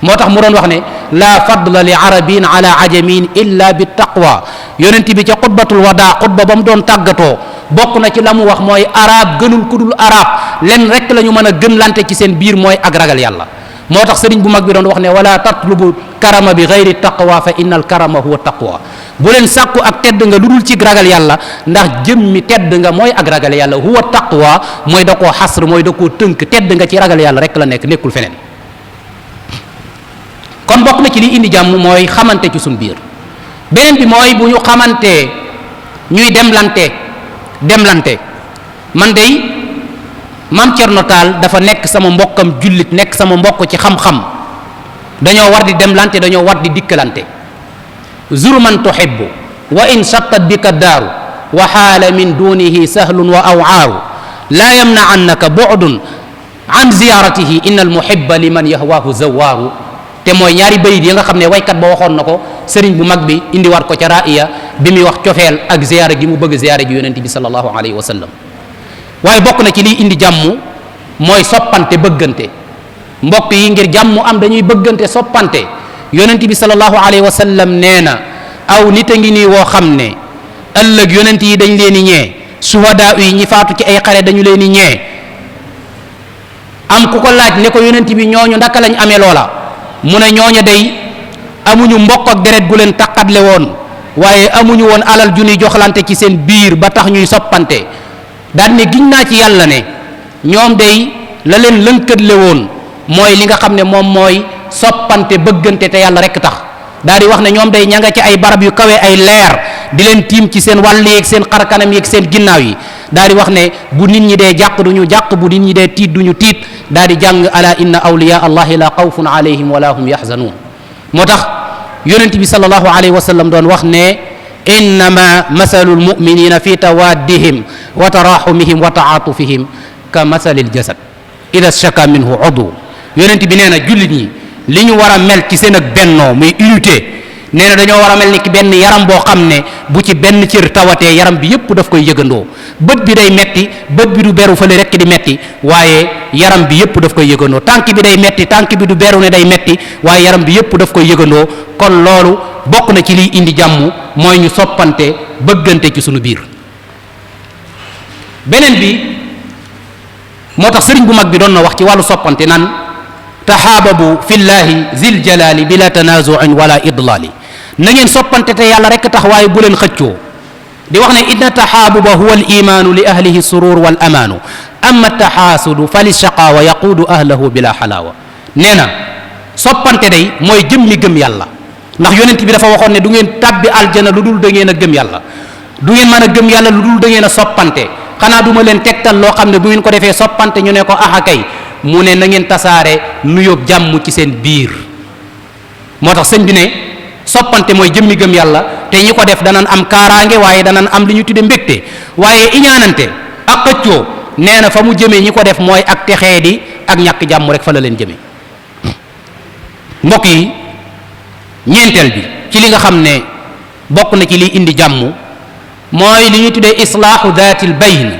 moo tax mu doon wax ne la fadla li arabin ala ajamin illa bi taqwa yonent bi ca xutbatul wadaa xutba ba mu doon tàggatoo bokk na ci la mu wax mooy arab gënul ku dul arab len rek la ñu mën a gën lante ci seen biir mooy ak ragal yàlla moo tax sëriñ bu mag bi doon wax ne wala tatlubu karama bi gayri taqwa fa inna al karama huwa taqwa bu leen sàkku ak tedd nga lu dul ci ragal yàlla ndax jëmmi tedd nga mooy ak ragal yàlla huwa taqwa mooy da koo xasr mooy da koo tënk tedd nga ci ragal yàlla rek la nekk nekkul feneen kon bokk na ci li indi jàmm mooy xamante ci suñ biir beneen bi mooy bu ñu xamantee ñuy demlante man dey Maam Cerno Taal dafa nekk sama mbokkam jullit nekk sama mbokk ci xam-xam dañoo war di demlante dañoo war di dikkalante zur man tuhibbu wa in shattat bika daaru wa xaala min dunihi sahlun wa awaaru laa yamna'annaka bu'dun an ziyaratihi inna al muhibba liman yahwaahu zawaaru te mooy ñaari bayit yi nga xam ne waykat ba waxoon na ko sëriñ bu mag bi indiwaat ko ca raaya bi muy wax cofeel ak ziyaara gi mu bëgg ziyaara ji yonent bi sallallahu alayhi wa sallam waaye bokk na ci liy indi jàmm mooy soppante bëggante mbokk yi ngir jàmm am dañuy bëggante soppante yonent bi sallallahu alayhi wa sallam nee na aw nit a ngi nii woo xam ne ëllëg yonent yi dañ leen di ñee suhadaa yi ñi faatu ci ay xare dañu leen di ñee am ku ko laaj ne ko yonent bi ñooñu ndaka lañ amee loola mu ne ñooña day amuñu mbokk ak deret gu leen taqatle woon waaye amuñu woon alal ju ñuy joxlante ci seen biir ba tax ñuy soppante daal ne giñ naa ci yàlla ne ñoom day la leen lënkatle woon mooy li nga xam ne moom mooy soppante bëggante te yàlla rek tax daal di wax ne ñoom day ña nga ci ay barab yu kawe ay leer di leen tiim ci seen wàll yeeg seen xarkanam yeeg seen ginnaaw yi daal di wax ne bu nit ñi dee jàq duñu jàq bu nit ñi dee tiit duñu tiit daal di jàng ala inna awliya allahi la xawfun alayhim wala hum yaxzanuun moo tax yonent bi sallallahu alayhi wa sallam doon wax ne innama masalu lmuminina fi tawaddihim wa taraxumihim wa taatufihim ka masalil jasad ida shaka minhu udu yonent bi nee na jullit ñi li ñu war a mel ci seen ak bennoo muy unité nee na dañoo war a mel ni ki benn yaram boo xam ne bu ci benn cër tawatee yaram bi yépp daf koy yëgandoo. bët bi day metti bët bi du beru fële rekk di metti waaye yaram bi yépp daf koy yëgandoo. tànk bi day metti tànk bi du beru ne day metti waaye yaram bi yépp daf koy yëgandoo. kon loolu bokk na ci liy indi jàmm mooy ñu soppante bëggante ci sunu biir. beneen bi moo tax sëriñ bu mag bi doon na wax ci wàllu soppante nan taxaababu fillahi zil jalali bila tanazuin wala idlali na ngeen soppante te yàlla rekk tax waaye bu leen xëccoo. di wax ne inna taxaabuba huwa al imaanu li ahlihi surur wal amaanu amma taxaasudu fa li shaqaawa yaquudu ahlahu bila xalaawa. nee na soppante day mooy jëmmi gëm yàlla ndax yonent bi dafa waxoon ne du ngeen tàbbi aljana lu dul da ngeen a gëm yàlla du ngeen mën a gëm yàlla lu dul da ngeen a soppante. xanaa duma leen tegtal loo xam ne bu ngeen ko defee soppante ñu ne ko axa kay mu ne na ngeen tasaare nuyób jàmm ci seen biir. moo tax sëñ bi ne soppante mooy jëmmi gëm yàlla te ñi ko def danañ am kaaraange waaye danañ am li ñu tudde mbégte waaye iñaanante ak xëccoo nee na fa mu jëmee ñi ko def mooy ak texee di ak ñàkk jàmm rek fa la leen jëmee. mbokk yi ñeenteel bi ci li nga xam ne bokk na ci liy indi jàmm mooy li ñu tuddee islaahu daatil bayn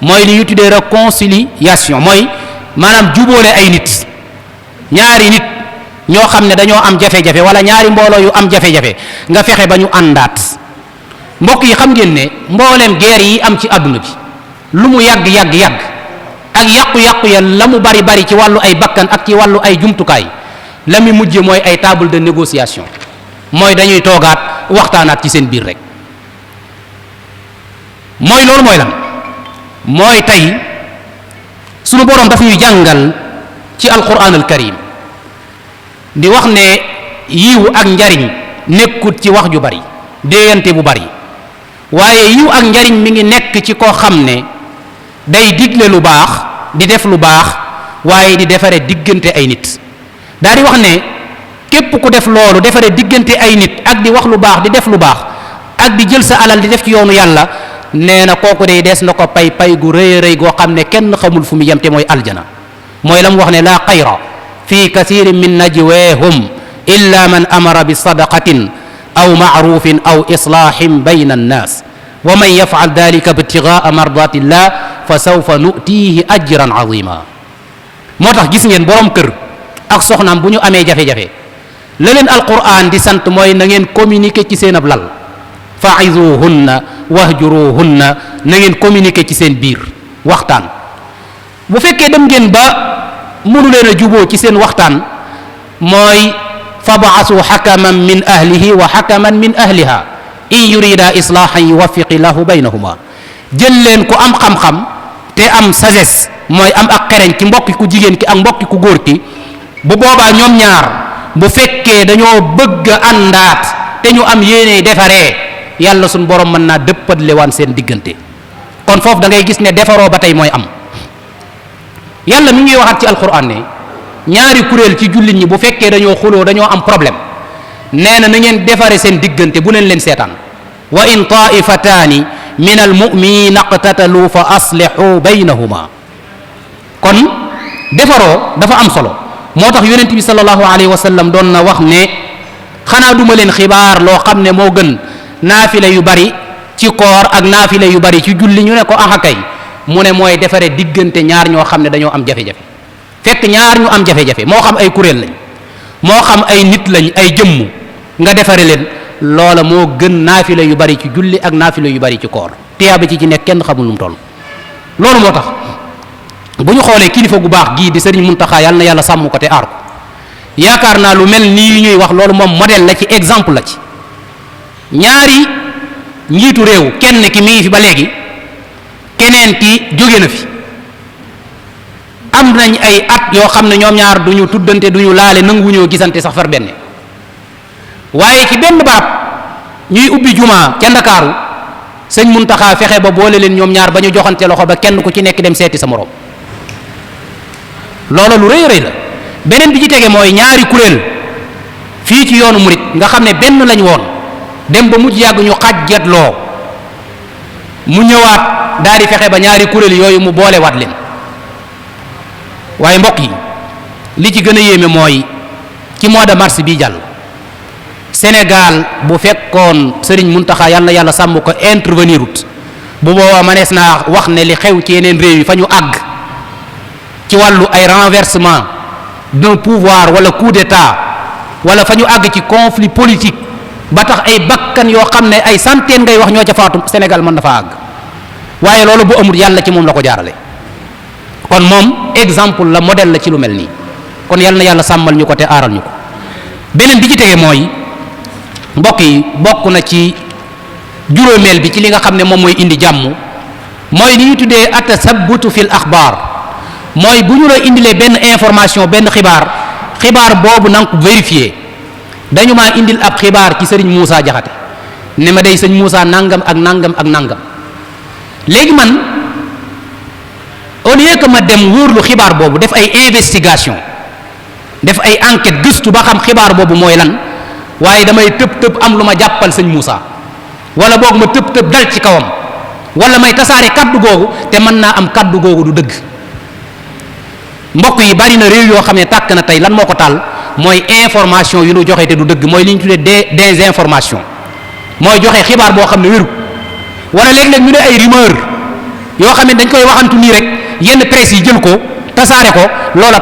mooy li ñu tuddee réconciliation mooy maanaam jubóole ay nit. ñaari nit ñoo xam ne dañoo am jafe-jafe wala ñaari mbooloo yu am jafe-jafe nga fexe ba ñu àndaat. mbokk yi xam ngeen ne mbooleem guerre yi am ci àdduna bi lu mu yàgg-yàgg-yàgg ak yàqu-yàqu ya la mu bari bari ci wàllu ay bakkan ak ci wàllu ay jumtukaay la mu mujje mooy ay table de négociation mooy dañuy toogaat waxtaanaat ci seen biir rek. mooy loolu mooy lan mooy tey sunu boroom daf ñuy jàngal ci alquran al karim di wax ne yiw ak njariñ nekkut ci wax ju bari déeyante bu bari waaye yiw ak njariñ mi ngi nekk ci koo xam ne day digle lu baax di def lu baax waaye di defare diggante ay nit. daal di wax ne képp ku def loolu defare diggante ay nit ak di wax lu baax di def lu baax ak di jël sa alal di def ci yoonu yàlla nee na kooku day des na ko pay gu rëy rëy goo xam ne kenn xamul fu mu yem te mooy aljana. mooy la mu wax ne laa xayra fi kathirin min najweehum illa man amara bi sadaqatin aw maarufin aw islaahin bayna annaas wa man yafal dalika ibtigaa mardatillah fa sawfa nutiihi ajran azima. moo tax gis ngeen borom kër ak soxnaam bu ñu amee jafe-jafe la leen alquran di sant mooy na ngeen communiquer ci seen ab lal fa'izuhunna wahjuruhunna na ngeen communiquer ci seen biir waxtaan. bu fekkee dem ngeen ba mënu leen a juboo ci seen waxtaan mooy fab'asu hakaman min ahlihi wa hakaman min ahliha in yurida islahan yuwaffiqi lahu baynahuma. jël leen ku am xam-xam te am sagesse mooy am ak xereñ ci mbokki ku jigéen ki ak mbokki ku góor ki bu boobaa ñoom ñaar bu fekkee dañoo bëgg a àndaat te ñu am yéene defaree yàlla suñ borom mën naa dëppatle waan seen diggante. kon foofu da ngay gis ne defaroo ba tey mooy am. yàlla mi ngi waxaat ci alquran ne ñaari kuréel ci jullit ñi bu fekkee dañoo xuloo dañoo am problème nee na ngeen defare seen diggante bu leen seetaan. wa in taifataani min almuminina iqtatalu fa aslihu baynahuma. kon defaroo dafa am solo moo tax yonent bi sallallahu alayhi wa sallam doon na wax ne xanaa duma leen xibaar loo xam ne moo gën naafile yu bari ci koor ak naafile yu bari ci julli ñu ne ko aha kay mu ne mooy defare diggante ñaar ñoo xam ne dañoo am jafe-jafe. fekk ñaar ñu am jafe-jafe moo xam ay kuréel lañ moo xam ay nit lañ ay jëmm nga defare leen loola moo gën naafile yu bari ci julli ak naafile yu bari ci koor tiyaaba ci nekk kenn xamul lu mu toll. loolu moo tax bu ñu xoolee kilifa gu baax gii di sëriñ Muntaxa yàlla na yàlla sàmm ko te aar ko yaakaar naa lu mel nii ñuy wax loolu moom modèle la ci exemple la ci. ñaari njiitu réew kenn ki mi ngi fi ba léegi keneen ki jóge na fi am nañ ay at yoo xam ne ñoom ñaar duñu tuddante duñu laale nanguwuñoo gisante sax far benn waaye ci benn barab ñuy ubbi jumaa ca Ndakaaru sëñ Muntaxa fexe ba boole leen ñoom ñaar ba ñu joxante loxo ba kenn ku ci nekk dem seeti sa moroom. loola lu rëy rëy la. beneen bi ci tege mooy ñaari kuréel fii ci yoonu murit nga xam ne benn lañ woon dem ba mujj yàgg ñu xàjjatloo mu ñëwaat daal di fexe ba ñaari kuréel yooyu mu boolewaat leen. waaye mbokk yi li ci gën a yéeme mooy ci mois de mars bii jàll Sénégal bu fekkoon Serigne Mountakha yàlla na yàlla sàmm ko intervenir ut bu boobaa manees naa wax ne li xew ci yeneen réew yi fa ñu àgg ci wàllu ay renversement d'un pouvoir wala coup d'état wala fa ñu àgg ci conflit politique ba tax ay bakkan yoo xam ne ay centaine ngay wax ñoo ca faatu Sénégal mën na fa àgg waaye loolu bu amul yàlla ci moom la ko jaarale kon moom exemple la modèle la ci lu mel nii kon yàlla na yàlla sàmmal ñu ko te aaral ñu ko beneen bi ci tege mooy mbokk yi bokk na ci juróomeel bi ci li nga xam ne moom mooy indi jàmm mooy li ñu tuddee atasabbutu fil axbaar mooy bu ñu la indilee benn information benn xibaar boobu na nga ko vérifier dañu maa indil ab xibaar ci sëriñ Moussa Jaxate ne ma day sëñ Moussa nangam ak nangam ak nangam léegi man au lieu que ma dem wóorlu xibaar boobu def ay investigation def ay enquête gëstu ba xam xibaar boobu mooy lan waaye damay tëb am lu ma jàppal sëñ Moussa wala boog ma tëb dal ci kawam wala may tasaare kaddu googu te mën naa am kaddu googu du dëgg mbokk yi bari na réew yoo xam ne tàkk na tey lan moo ko taal mooy information yu ñu joxe te du dëgg mooy li ñu tuddee désinformation mooy joxe xibaar boo xam ne wéru wala léeg-léeg ñu ne ay rumeur yoo xam ne dañ koy waxantu nii rek yenn presse yi jël ko tasaare ko loola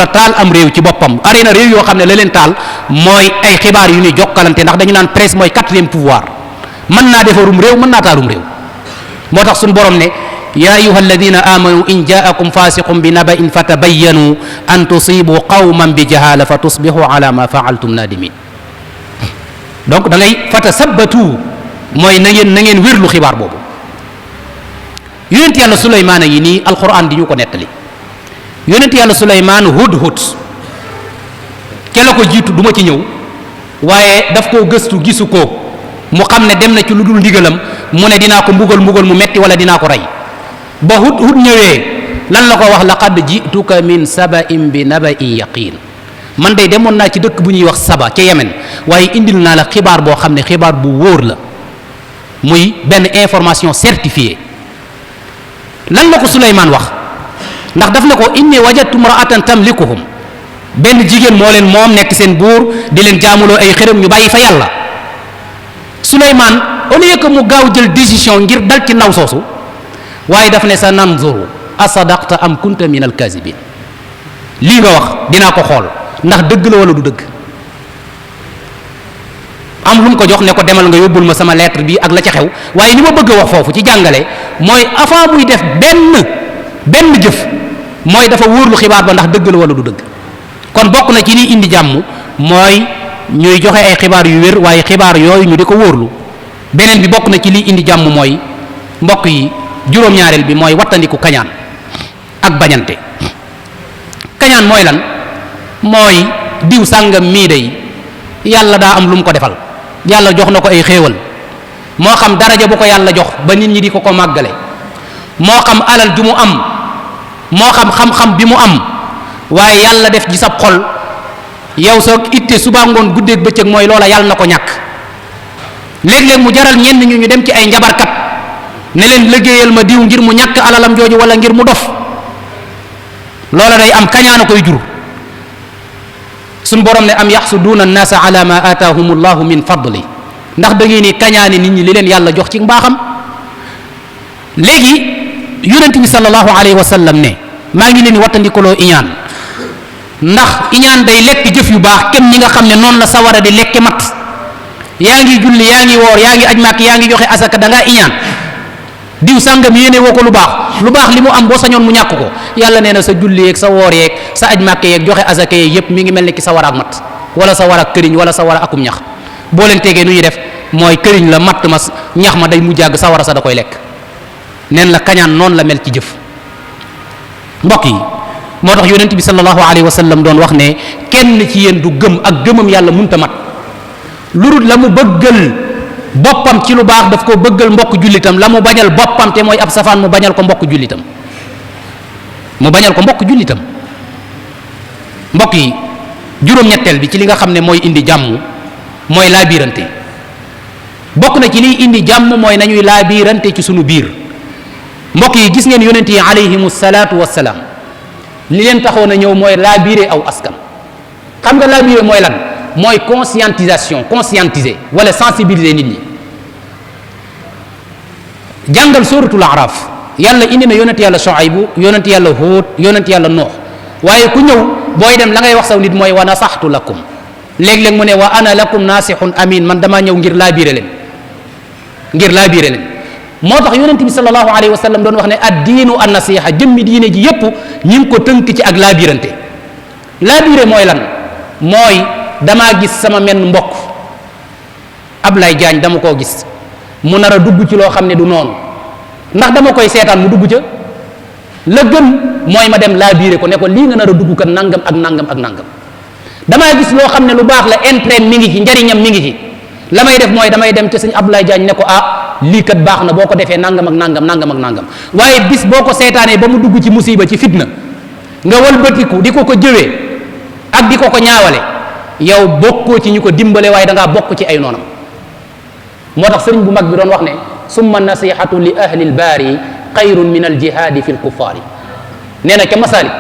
taal am réew ci boppam ari na réew yoo xam ne la leen taal mooy ay xibaar yu ñuy jokkalante ndax dañu naan presse mooy quatrième pouvoir mën naa defarum réew mën naa taalum réew moo tax suñu borom ne ya ayuha alladina amanu in jaakum fasiqun bi naba'in fatabayyanu an tusibu qawman bi jahala fa tusbihu ala ma faaltum nadimin donc da ngay fatasabbatu mooy na ngeen wérlu xibaar boobu yonent yàlla Suleymaan yi nii alquran di ñu ko nettali yonent yàlla Suleymaan hudhud ca la ko jiitu du ma ci ñëw waaye daf koo gëstu gisu ko mu xam ne dem na ci lu dul ndigalam mu ne dinaa ko mbugal mu metti wala dinaa ko rey ba hudhud ñëwee lan la ko wax laqad jituka min saba'in bi naba'in yaqin man day demoon naa ci dëkk bu ñuy wax Saba ca Yemen waaye indil naa la xibaar boo xam ne xibaar bu wóor la muy benn information certifiée lan la ko Suleymaan wax ndax daf ne ko inni wajadtu imra'atan tamlikuhum benn jigéen moo leen moom nekk seen buur di leen jaamuloo ay xërëm ñu bàyyi fa yàlla Suleymaan au lieu que mu gaaw jël décision ngir dal ci ndaw soosu waaye daf ne sa nanzuru asadaqta am kunta min alkazibin lii nga wax dinaa ko xool ndax dëgg la wala du dëgg am lu mu ko jox ne ko demal nga yóbbul ma sama lettre bi ak la ca xew waaye li ma bëgg a wax foofu ci jàngale mooy avant muy def benn jëf mooy dafa wóorlu xibaar ba ndax dëgg la wala du dëgg kon bokk na ci liy indi jàmm mooy ñuy joxe ay xibaar yu wér waaye xibaar yooyu ñu di ko wóorlu beneen bi bokk na ci liy indi jàmm mooy mbokk yi juróom-ñaareel bi mooy wattandiku kañaan ak bañante kañaan mooy lan mooy diw sàngam mii day yàlla daa am lu mu ko defal yàlla jox na ko ay xéewal moo xam daraja bu ko yàlla jox ba nit ñi di ko màggale moo xam alal ju mu am moo xam xam-xam bi mu am waaye yàlla def ci sab xol yow soo itte suba ngoon guddeeg bëccëg mooy loola yàlla na ko ñàkk léeg-léeg mu jaral ñenn ñu dem ci ay njabarkat ne leen liggéeyal ma diw ngir mu ñàkk alalam jooju wala ngir mu dof loola day am kañaana koy jur suñ borom ne am yaxsuduuna annaasa ala ma aataahum llahu min fadli ndax da ngeen ni kañaane nit ñi li leen yàlla jox ci mbaaxam léegi yonent bi sallallahu alayhi wa sallam ne maa ngi leen di wattandikuloo iñaan ndax iñaan day lekk jëf yu baax kenn ñi nga xam ne noonu la sawara di lekke mat yaa ngi julli yaa ngi woor yaa ngi aj màkk yaa ngi joxe asaka da ngaa iñaan diw sàngam yéene woo ko lu baax li mu am boo sañoon mu ñàkk ko yàlla nee na sa julli yeeg sa woor yeeg sa aj màkk yeeg joxe asaka yeeg yépp mi ngi mel ni ki sawara ak mat wala sawara ak këriñ wala sawara akum ñax boo leen tegee nu ñuy def mooy këriñ la matt ma ñax ma day mu jàgg sawara sa da koy lekk neen la kañaan noonu la mel ci jëf mbokk yi moo tax yonent bi sallallahu alayhi wa sallam doon wax ne kenn ci yéen du gëm ak gëmam yàlla munta mat lu dul la mu bëggal boppam ci lu baax daf ko bëggal mbokk jullitam la mu bañal boppam te mooy ab safaan mu bañal ko mbokk jullitam mbokk yi juróom-ñetteel bi ci li nga xam ne mooy indi jàmm mooy laabirante bokk na ci liy indi jàmm mooy nañuy laabirante ci sunu biir mbokk yi gis ngeen yonent yi alayhimu salaatu wassalaam li leen taxoon a ñëw mooy laabire aw askan xam nga laabire mooy lan mooy conscientiser wala sensibiliser nit ñi. jàngal suratul araf yàlla indi na yonent yàlla Shuaybu yonent yàlla Huud yonent yàlla Nuux waaye ku ñëw booy dem la ngay wax saw nit mooy wa nasaxtu lakum léeg-léeg mu ne wa ana lakum nasihun amin man damaa ñëw ngir laa biire leen moo tax yonent bi sallallahu alayhi wa sallam doon wax ne ad diinu an nasiha jëmmi diine ji yépp ñi ngi ko tënk ci ak laa biirante laa biire mooy lan mooy damaa gis sama menn mbokk Ablaye Diagne dama koo gis mu nar a dugg ci loo xam ne du noonu ndax dama koy seetaan mu dugg ca la gën mooy ma dem laa biire ko ne ko lii nga nar a dugg kan nangam ak nangam ak nangam damaa gis loo xam ne lu baax la intérêt mi ngi ci njariñam mi ngi ci la may def mooy damay dem ci sëñ Abdoulaye Diagne ne ko lii kat baax na boo ko defee nangam ak nangam nangam ak nangam waaye bis boo ko seetaanee ba mu dugg ci musiba ci fitna nga walbatiku di ko jëwee ak di ko ñaawale yow bokkoo ci ñu ko dimbale waaye da ngaa bokk ci ay noonam moo tax sëriñ bu mag bi doon wax ne summa nasihatu li ahli lbaari xayrun min al jihaadi fi l kuffaari nee na ca masaalik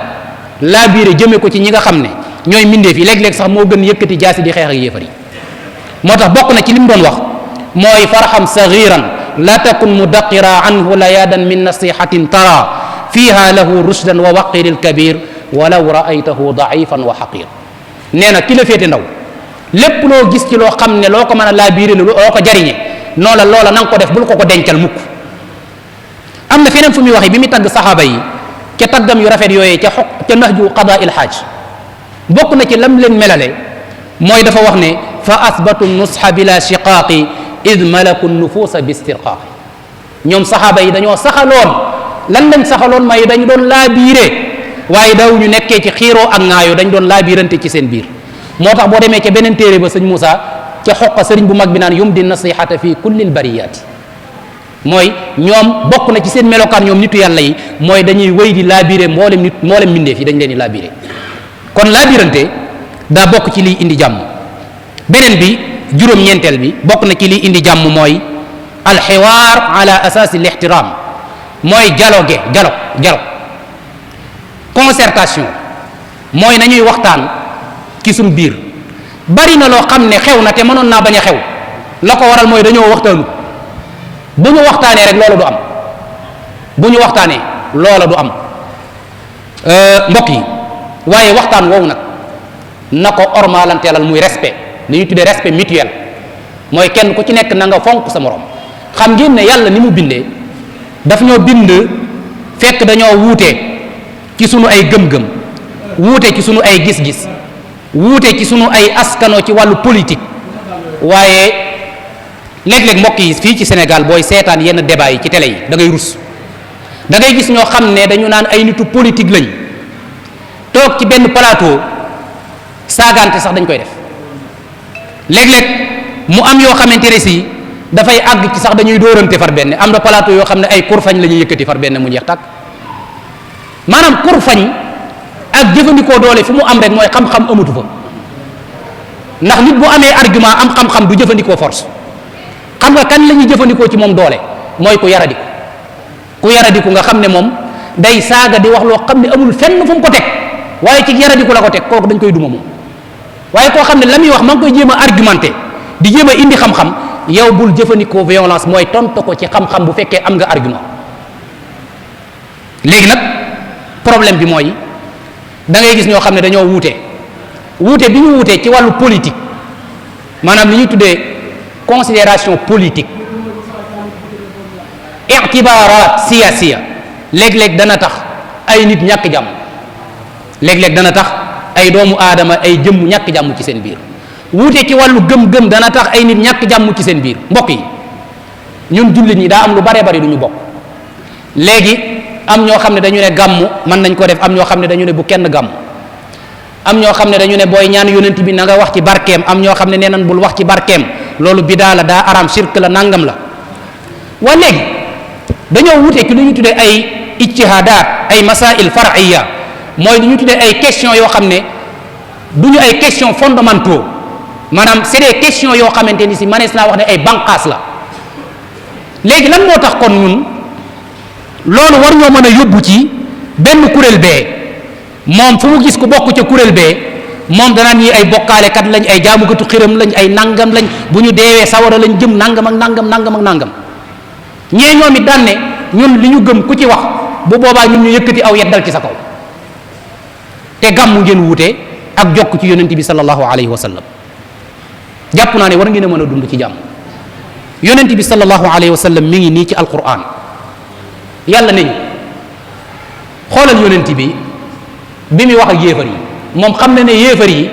laa biire jëme ko ci ñi nga xam ne ñooy mbindeef yi léeg-léeg sax moo gën yëkkati jaasi di xeex ak yéefar yi moo tax bokk na ci li mu doon wax mooy farham sagiran la takun mudaqira anhu layadan min nasihatin tara fiha lahu rushdan wa waqiri lkabir walaw raaytahu daifan wa xaqir nee na ki la féete ndaw lépp loo gis ci loo xam ne loo ko mën a laa biire loo ko jariñe loola na nga ko def bul ko dencal mukk am na feneen fu muy waxee bi muy tagg saxaaba yi ca taggam yu rafet yooyee ca nahju qadaa il xaaj bokk na ci lam leen melale mooy dafa wax ne fa asbatu nusxa bila shiqaaqi id malaku nufuusa bi istirqaaqi ñoom saxaaba yi dañoo saxaloon lan lañ saxaloon mooy dañ doon laa biire waaye daw ñu nekkee ci xiiroo ak ŋaayoo dañ doon laa biirante ci seen biir moo tax boo demee ca beneen téere ba sëñ Moussa ca xoqa sëriñ bu mag bi naan yum di nasihata fi kulli lbariyaati mooy ñoom bokk na ci seen melokaan ñoom nitu yàlla yi mooy dañuy wéy di laabiré mboolem mbindeef yi dañ leen di laabiré kon laabirante daa bokk ci liy indi jàmm beneen bi juróom-ñeenteel bi bokk na ci liy indi jàmm mooy alxiwaar ala asaasi l ixtiraam mooy dialogue concertation mooy nañuy waxtaan ci suñ biir bari na loo xam ne xew na te mënoon naa bañ a xew la ko waral mooy dañoo waxtaanu bu ñu waxtaanee rek loola du am bu ñu waxtaanee loola du am mbokk yi waaye waxtaan woowu nag na ko ormalanteelal muy respect li ñuy tuddee respect mutuel mooy kenn ku ci nekk na nga fonk sa morom xam ngeen ne yàlla ni mu bindee daf ñoo bind fekk dañoo wuute ci sunu ay gëm-gëm wuute ci sunu ay gis-gis wuute ci sunu ay askano ci wàllu politique waaye léeg-léeg mbokk yi fii ci Sénégal booy seetaan yenn débat yi ci télé yi da ngay rus da ngay gis ñoo xam ne dañu naan ay nitu politique lañ toog ci benn plateau saagante sax dañ koy def léeg-léeg mu am yoo xamante ne si dafay àgg ci sax dañuy dóorante far benn am na plateau yoo xam ne ay kurfañ la ñuy yëkkati far benn mu jeex tàkk maanaam kurfañ ak jëfandikoo doole fu mu am rek mooy xam-xam amatu fa ndax nit bu amee argument am xam-xam du jëfandikoo force xam nga kan la ñuy jëfandikoo ci moom doole mooy ku yaradiku nga xam ne moom day saaga di wax loo xam ne amul fenn fu mu ko teg waaye ci yaradiku la ko teg kooku dañ koy duma moom waaye koo xam ne la muy wax ma ngi koy jéem a argumenté di jéem a indi xam-xam yow bul jëfandikoo violence mooy tontu ko ci xam-xam bu fekkee am nga argument léegi nag problème bi mooy da ngay gis ñoo xam ne dañoo wuute bi ñu wuutee ci wàllu politique maanaam li ñuy tuddee considération politique i'tibaaraat siyaasiya léeg-léeg dana tax ay nit ñàkk jàmm léeg-léeg dana tax ay doomu aadama ay jëmm ñàkk jàmm ci seen biir wuute ci wàllu gëm-gëm dana tax ay nit ñàkk jàmm ci seen biir mbokk yi ñun jullit ñi daa am lu bare bari du ñu bokk léegi am ñoo xam ne dañu ne gàmmu mën nañ ko def am ñoo xam ne dañu ne bu kenn gàmmu am ñoo xam ne dañu ne booy ñaan yonent bi na nga wax ci barkeem am ñoo xam ne nee nan bul wax ci barkeem loolu bidaa la daa araam shirk la nangam la waa léegi dañoo wute ci lu ñu tuddee ay ijtihaadaat ay masail far'iyya mooy lu ñu tuddee ay questions yoo xam ne du ñu ay questions fondamentaux maanaam c'est des questions yoo xamante ni si manees naa wax ne ay banqaas la léegi lan moo tax kon ñun loolu war ñoo mën a yóbbu ci benn kuréel bee moom fu mu gis ku bokk ca kuréel bee moom danaan ñi ay bokkaalekat lañ, ay jaamukatu xiram lañ, ay nangam lañ, bu ñu deewee sawara lañ jëm, nangam ak nangam nangam ak nangam. ñee ñoom it daan ne ñun li ñu gëm ku ci wax bu boobaa ñun ñu yëkkati aw yet dal ci sa kaw. te gàmmu ngeen wuute ak jokk ci yonent bi sallallahu alayhi wa sallam. jàpp naa ne war ngeen a mën a dund ci jàmm. yonent bi sallallahu alayhi wa sallam mi ngi nii ci alquran. yàlla nañu xoolal yonent bi muy wax ak yéefar yi moom xam na ne yéefar yi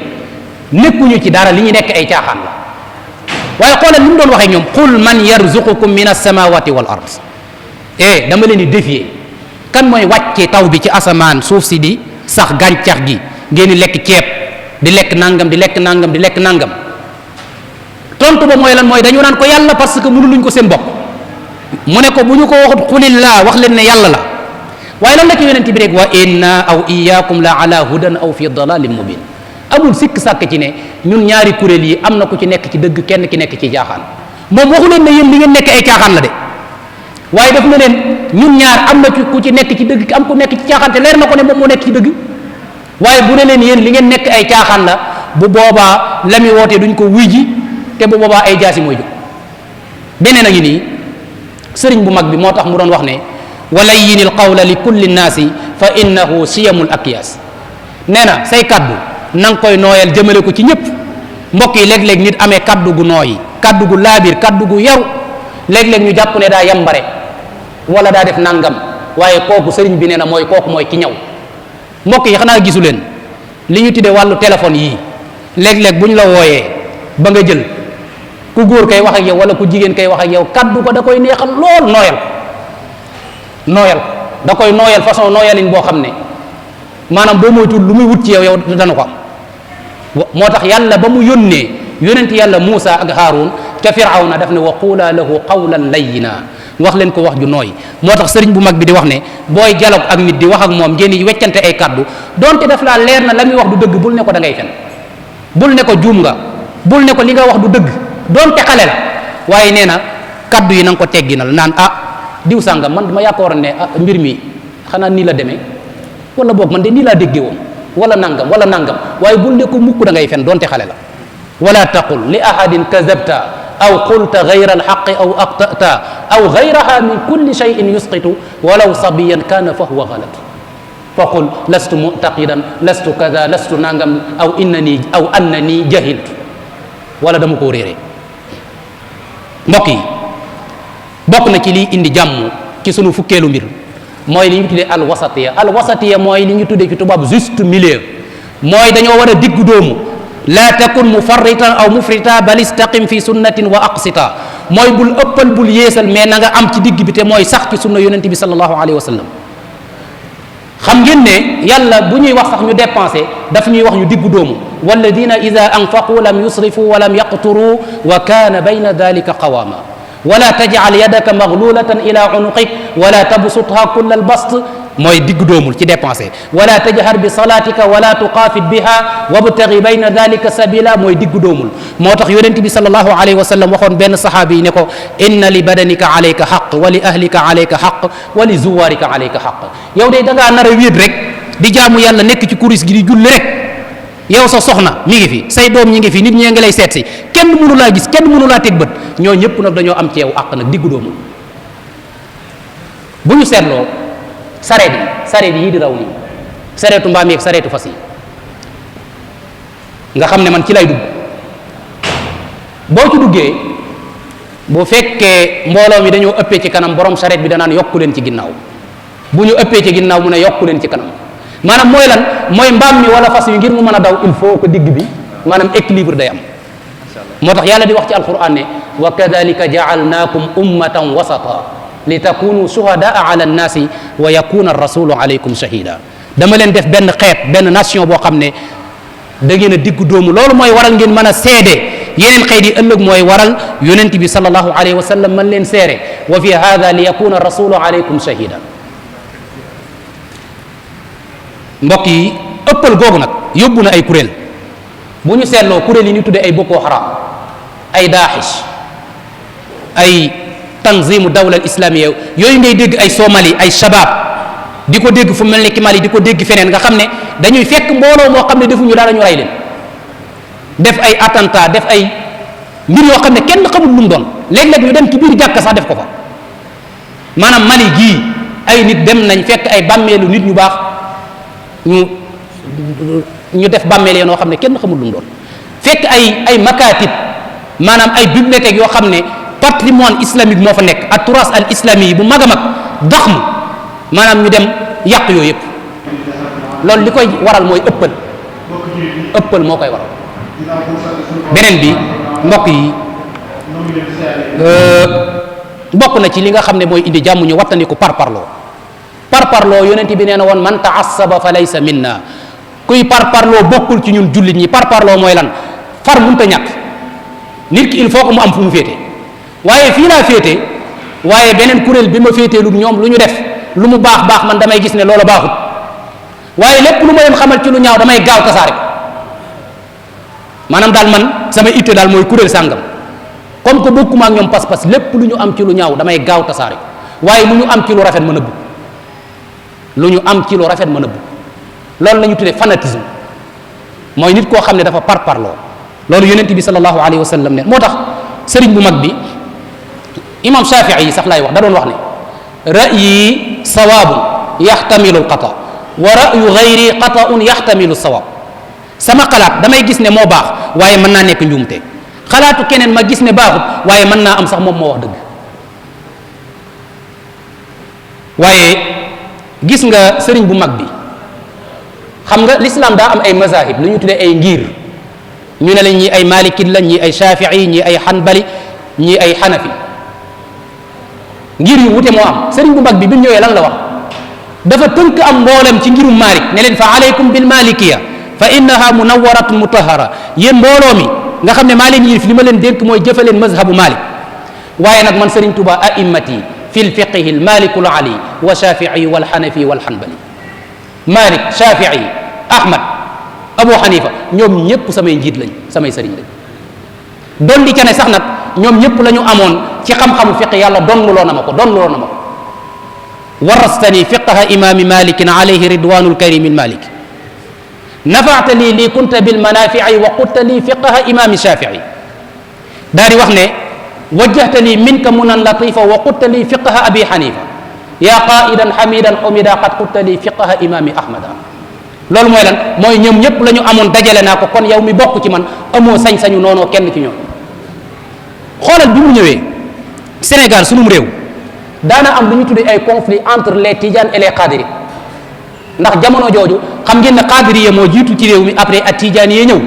nekkuñu ci dara, li ñu nekk ay caaxaan la. waaye xoolal li mu doon waxee ñoom qul man yarzuqukum min alsamawati wal ard. dama leen di défier, kan mooy wàcce taw bi ci asamaan suuf si di sax gàncax gi ngeen di lekk ceeb di lekk nangam di lekk nangam di lekk nangam. tontu ba mooy lan? mooy dañu naan ko yàlla parce que mënuluñ ko seen bopp. mu ne ko bu ñu ko waxut qulillah, wax leen ne yàlla la. waaye lan la ci yonent bi rek wa inna aw iyaakum la ala hudan aw fi dalalin mubin. amul sikk sàkk ci ne ñun ñaari kuréel yi am na ku ci nekk ci dëgg, kenn ki nekk ci caaxaan. moom waxu leen ne yéen li ngeen nekk ay caaxaan la de, waaye daf na leen ñun ñaar am na ku ci nekk ci dëgg, am ku nekk ci caaxaan, te leer na ko ne moom moo nekk ci dëgg. waaye bu ne leen yéen li ngeen nekk ay caaxaan la, bu boobaa la muy wootee duñ ko wuy ji, te bu boobaa ay jaasi mooy jóg. beneen a ngi nii sëriñ bu mag bi moo tax mu doon wax ne walayyinil qawla li kulli nnaasi fa innahu siyamul akyaas. nee na say kaddu na nga koy nooyal jëmale ko ci ñëpp. mbokk yi léeg-léeg nit amee kaddu gu nooyi, kaddu gu laabir, kaddu gu yaru, léeg-léeg ñu jàpp ne daa yambare wala daa def nangam, waaye kooku sëriñ bi nee na kooku mooy ki ñaw. mbokk yi xanaa gisu leen li ñu tuddee wàllu téléphone yii, léeg-léeg bu ñu la wooyee ba nga jël, ku góor kay wax ak yow wala ku jigéen kay wax ak yow, kaddu ko da koy neexal lool, nooyal ko da koy nooyal façon nooyalin boo xam ne maanaam boo moytuwul lu muy wut ci yow dana ko am. moo tax yàlla ba mu yónnee yonent yàlla Muusa ak Haarun ca Firawna daf ne wa quula lahu qawlan layyina, wax leen ko wax ju nooy. moo tax sëriñ bu mag bi di wax ne booy dialogue ak nit di wax ak moom ngeen di weccante ay kaddu, donte daf laa leer na la muy wax du dëgg, bul ne ko da ngay fen, bul ne ko juum nga, bul ne ko li nga wax du dëgg, donte xale la. waaye nee na kaddu yi na nga ko tegginal naan diw sàngam man dama yaakaaroon ne mbir mi xanaa nii la demee, wala boog man de nii laa déggee woon, wala nangam wala nangam. waaye bul ne ko mukk da ngay fen donte xale la. wala taqul li ahadin kazabta aw qulta gayra alxaqi aw aqtata aw gayraha min kulli cheyin yusqitu walaw sabiyan kana fa huwa galat fa qul lastu mu'taqidan lastu kaza lastu nangam aw annani jahiltu wala dama koo réeree. mbokk yi bokk na ci liy indi jàmm ci sunu fukkeelu mbir mooy li ñu tuddee alwasatiya mooy li ñu tuddee ci tubaab juste milieu. mooy dañoo war a diggu doomu, laa takun mufarritan aw mufrita bal istaqim fi sunnatin wa aqsita. mooy bul ëppal bul yéesal, mais na nga am ci digg bi te mooy sax ci sunna yonent bi sallallahu alayhi wa sallam. xam ngeen ne yàlla bu ñuy wax sax ñu dépensé daf ñuy wax ñu diggu doomu, walladina ida anfaqu lam yusrifu wa lam yaqturu wa kaana bayna dalika qawama. wala tajcal yadaka maglulatan ila unuqik wala tabsutha kulla albast. mooy diggu doomul ci dépensé. wala tajhar bi salatika wala tuqaafit biha wabtagi bayna dalika sabila. mooy diggu doomul. moo tax yonent bi sallallahu alayhi wa sallam waxoon benn saxaabi yi ne ko inna li badanika alayka xaq wa li ahlika alayka xaq wa li zuwarika alayka xaq. yow de da ngaa nar a wéet rek di jaamu yàlla nekk ci kuris gi di julli rek, yow sa soxna mi ngi fi, say doom ñi ngi fi, nit ñee ngi lay seet si, kenn mënu laa gis, kenn mënu laa teg bët. ñoo ñëpp nag dañoo am ci yow àq nag, diggu doomul. bu ñu seetloo sareet yi di raw nii, sareetu mbaam yi ak sareetu fas yi nga xam ne man ci lay dugg, boo ci duggee bu fekkee mbooloo mi dañoo ëppee ci kanam, borom sareet bi danaan yokku leen ci ginnaaw, bu ñu ëppee ci ginnaaw mu ne yokku leen ci kanam. maanaam mooy lan? mooy mbaam mi wala fas yi ngir mu mën a daw il faut que digg bi maanaam équilibre day am. moo tax yàlla di wax ci alquran ne wa kadalika jaalnaakum ummatan wasata li takunu shuhadaa ala nnaasi wa yakuna rasulu alaykum shahida. dama leen def benn xeet, benn nation boo xam ne da ngeen a diggu doomu. loolu mooy waral ngeen mën a seede yeneen xeet yi ëllëg, mooy waral yonent bi sallallahu alayhi wa sallam mën leen seere wa fi hada li yakuna rasulu alaykum shahida. mbokk yi ëppal googu nag yóbbu na ay kuréel. bu ñu seetloo kuréel yi ñu tuddee ay Boko Haram, ay Daesh, ay tanzimu dawla al islamiyya, yooyu ngay dégg ay Somali, ay Shabab, di ko dégg fu mel ni ki Mali, di ko dégg feneen, nga xam ne dañuy fekk mbooloo moo xam ne defuñu dara ñu rey leen. def ay attentat def ay mbir yoo xam ne kenn xamul lu mu doon léeg-léeg ñu dem ci biir jàkka sax def ko fa maanaam Mali gii ay nit dem nañ fekk ay bàmmeelu nit ñu baax ñu def bàmmeel yoo xam ne kenn xamul lu mu doon fekk ay makatib maanaam ay bibliothèques yoo xam ne patrimoine islamique moo fa nekk ak turas al islami yi bu mag a mag daxm maanaam ñu dem yàq yooyu yëpp loolu li koy waral mooy ëppal moo koy waral. beneen bi mbokk yi bokk na ci li nga xam ne mooy indi jàmm ñu wattandiku parparloo yonent bi nee na woon man taassaba fa laysa minna kuy parparloo bokkul ci ñun jullit ñi parparloo mooy lan far mënta ñàkk nit ki il faut que mu am fu mu féete waaye fii laa féete waaye beneen kuréel bi ma féetee lu ñoom lu ñu def lu mu baax baax man damay gis ne loola baaxut waaye lépp lu ma leen xamal ci lu ñaaw damay gaaw tasaare ko maanaam daal man sama itte daal mooy kuréel sàngam comme que bokkuma ak ñoom pas-pas lépp lu ñu am ci lu ñaaw damay gaaw tasaare ko waaye lu ñu am ci lu rafet mën a bëgg lu ñu am ci lu rafet mën a bëgg loolu la ñu tuddee fanatisme mooy nit koo xam ne dafa parparloo loolu yonent bi sallallahu alayhi wa sallam ne moo tax sëriñ bu mag bi imam Shafii yi sax laay wax da doon wax ne ra'yi sawaabun yaxtamilu alxata wa ra'yu gayri xataun yaxtamilu sawaab sama xalaat damay gis ne moo baax waaye mën naa nekk njuumte xalaatu keneen ma gis ne baaxut waaye mën naa am sax moom moo wax dëgg waaye gis nga sëriñ bu mag bi xam nga l'islam daa am ay mazahib lu ñu tuddee ay ngir ñu ne la ñii ay malikit la ñii ay shafii ñii ay hanbali ñii ay hanafi ngir yu wute moo am sëriñ bu mag bi bi mu ñëwee lan la wax dafa tënk am mboolem ci ngirum malik ne leen fa alaykum bil malikiya fa innaha munawwaratun mutahhara yéen mbooloo mi nga xam ne maa leen yilif li ma leen dénk mooy jëfaleen mazhabu malik waaye nag man sëriñ Tuubaa a'immati fi lfiqihi lmaliku lali wa shafii walhanafi walhanbali malik shafii ahmad abu hanifa ñoom ñëpp samay njiit lañ samay sëriñ lañ doon di ca ne sax nag ñoom ñëpp la ñu amoon ci xam-xamu fiq yàlla donnuloo na ma ko warastani fiqha imami malikin alayhi ridwanul karim malik nafaata lii li kunta bil manafii wa qulta lii fiqha imami shafii daal di wax ne wajjahta lii minka munan latifa wa qulta lii fiqha abi hanifa ya qaidan hamidan humida qad qulta lii fiqha imami ahmada loolu mooy lan mooy ñoom ñëpp la ñu amoon dajale naa ko kon yow mi bokk ci man amoo sañ-sañu noonoo kenn ci ñoom xoolal bi mu ñëwee Sénégal sunum réew daana am lu ñu tuddee ay conflit entre les tidianes et les qadiri ndax jamono jooju xam ngeen ne qadiriya moo jiitu ci réew mi après ak tidiane yee ñëw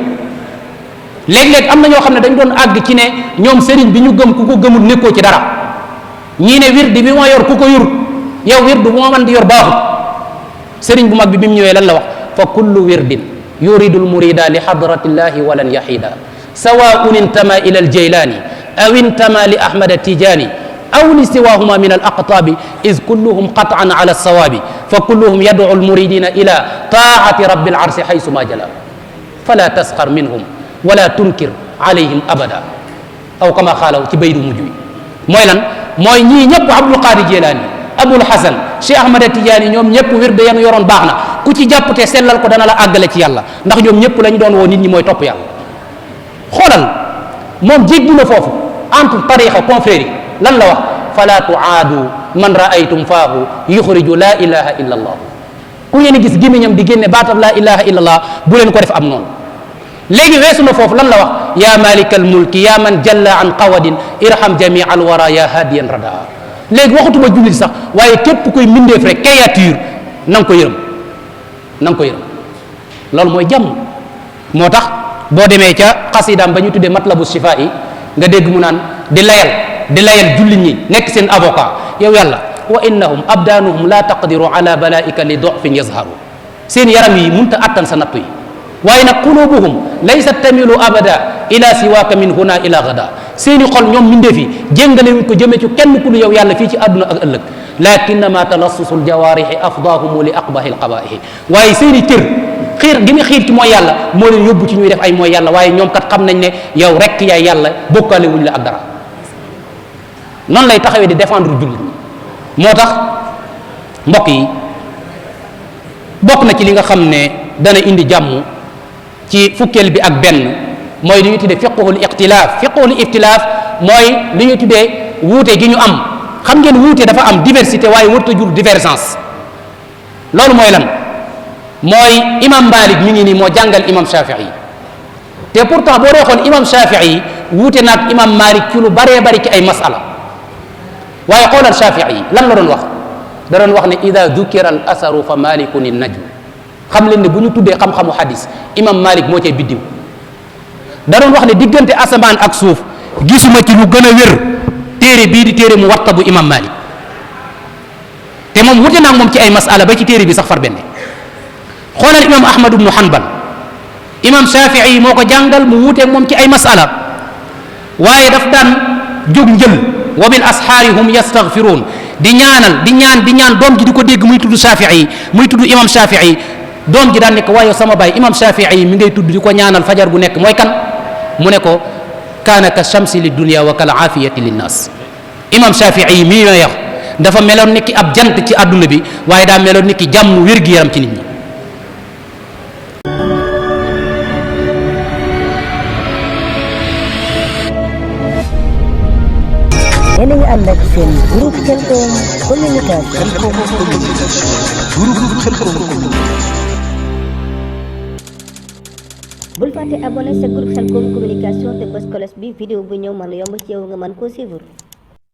léeg-léeg am na ñoo xam ne dañ doon àgg ci ne ñoom sëriñ bi ñu gëm ku ko gëmul nekkoo ci dara ñii ne wirdi bi ma yor ku ko yor yow wirdu bu ma mën di yor baaxut sëriñ bu mag bi mu ñëwee lan la wax fa kullu wirdin yuridu lmurida li hadratillahi walan yahida sawaun intama ila aljaylani aw intama li ahmada tijani aw li siwahuma min alaqtabi iz kulluhum qat'an ala alsawabi fa kulluhum yad'u almuridina ila taati rabbi alarsi haysuma jala fala tasxar minhum wala tunkir alayhim abada aw kama xaalaw ci baydu mujj wi mooy lan mooy ñii ñëpp abdul qadir jilani abul hasan cheikh ahmada tidiane ñoom ñëpp wirde yan yoroon baax na ku ci jàpp te sellal ko dana la àggale ci yàlla ndax ñoom ñëpp lañ doon woo nit ñi mooy topp yàlla xoolal moom jéggi na foofu entre tariqa confrérie lan la wax fala tuaadu man raaytum faahu yuxriju la ilaha illa allah ku ngeen gis gémmiñam di génne baatab la ilaha illa allah bu leen ko def am noonu léegi weesu na foofu lan la wax ya malika al mulki ya man jalla an qawadin irham jamia al wara ya hadiyan rada léegi waxatuma jullit sax waaye képp koy mindeef rek créature na nga ko yërëm na nga ko yërëm loolu mooy jàmm moo tax boo demee ca xasidaam ba ñu tuddee matlabu shifa yi nga dégg mu naan di layal jullit ñi nekk seen avocat yow yàlla wa innahum abdaanuhum la taqdiru ala balaika li dofin yazharu seen yaram yi munta attan sa nattu yi waaye nag qulubuhum laysat tamilu abada ila siwaka min huna ila gada seeni xol ñoom mindeef yi jéngalewuñ ko jëmee ci kenn ku lu yow yàlla fii ci àdduna ak ëllëg lakinnama talassusu ljawaarixi afdahumu li aqbahi lqabaihi waaye seeni cër xiir gi mu xiir ci mooy yàlla moo leen yóbbu ci ñuy def ay mooy yàlla waaye ñoom kat xam nañ ne yow rek yaay yàlla bokkaale wuñ la ak dara noonu lay taxawee di défendre jullit ñi moo tax mbokk yi bokk na ci li nga xam ne dana indi jàmm ci fukkeel bi ak benn mooy li ñuy tuddee fiqhul ixtilaaf mooy li ñuy tuddee wuute gi ñu am. xam ngeen wuute dafa am diversité waaye warut a jur divergence. loolu mooy lan mooy imam Malik mi ngi nii moo jàngal imam Shafii te pourtant boo dooxoon imam Shafii wuute naag imam Malik ci lu baree bari ci ay masala waaye xoolal Shafii lan la doon wax da doon wax ne ida dukira al asaru fa malikun in najm xam leen ne bu ñu tuddee xam-xamu hadis imam Malik moo cay biddiw da doon wax ne diggante asamaan ak suuf gisuma ci lu gën a wér téere bii di téere mu watta bu imam Malik te moom wute naag moom ci ay masala ba ci téere bi sax far benn xoolal imam Ahmad ibnu Hanbal imam Shafii moo ko jàngal mu wuteeg moom ci ay masala waaye daf daan jóg njël wa bil asxaari hum yastaghfiruun di ñaan doom ji di ko dégg muy tudd Shafii muy tudd imam Shafii doom ji daan nekk waaye sama baay imam Shafii mi ngay tudd di ko ñaanal fajar gu nekk mooy kan mu ne ko kaana ka shamsi li dunia wa kal aafiyati linnaas imam Shafii mii ma yox dafa meloon ni ki ab jant ci àdduna bi waaye daa meloon ni ki jàmm wér-gi-yaram ci nit ñi. yéen a ngi ànd ak seen groupe Khelcom communication. bul fàtte abonné sa groupe Khelcom communication te bës cloche bi vidéo bu ñëw mën a yomb ci yow nga mën koo suivre.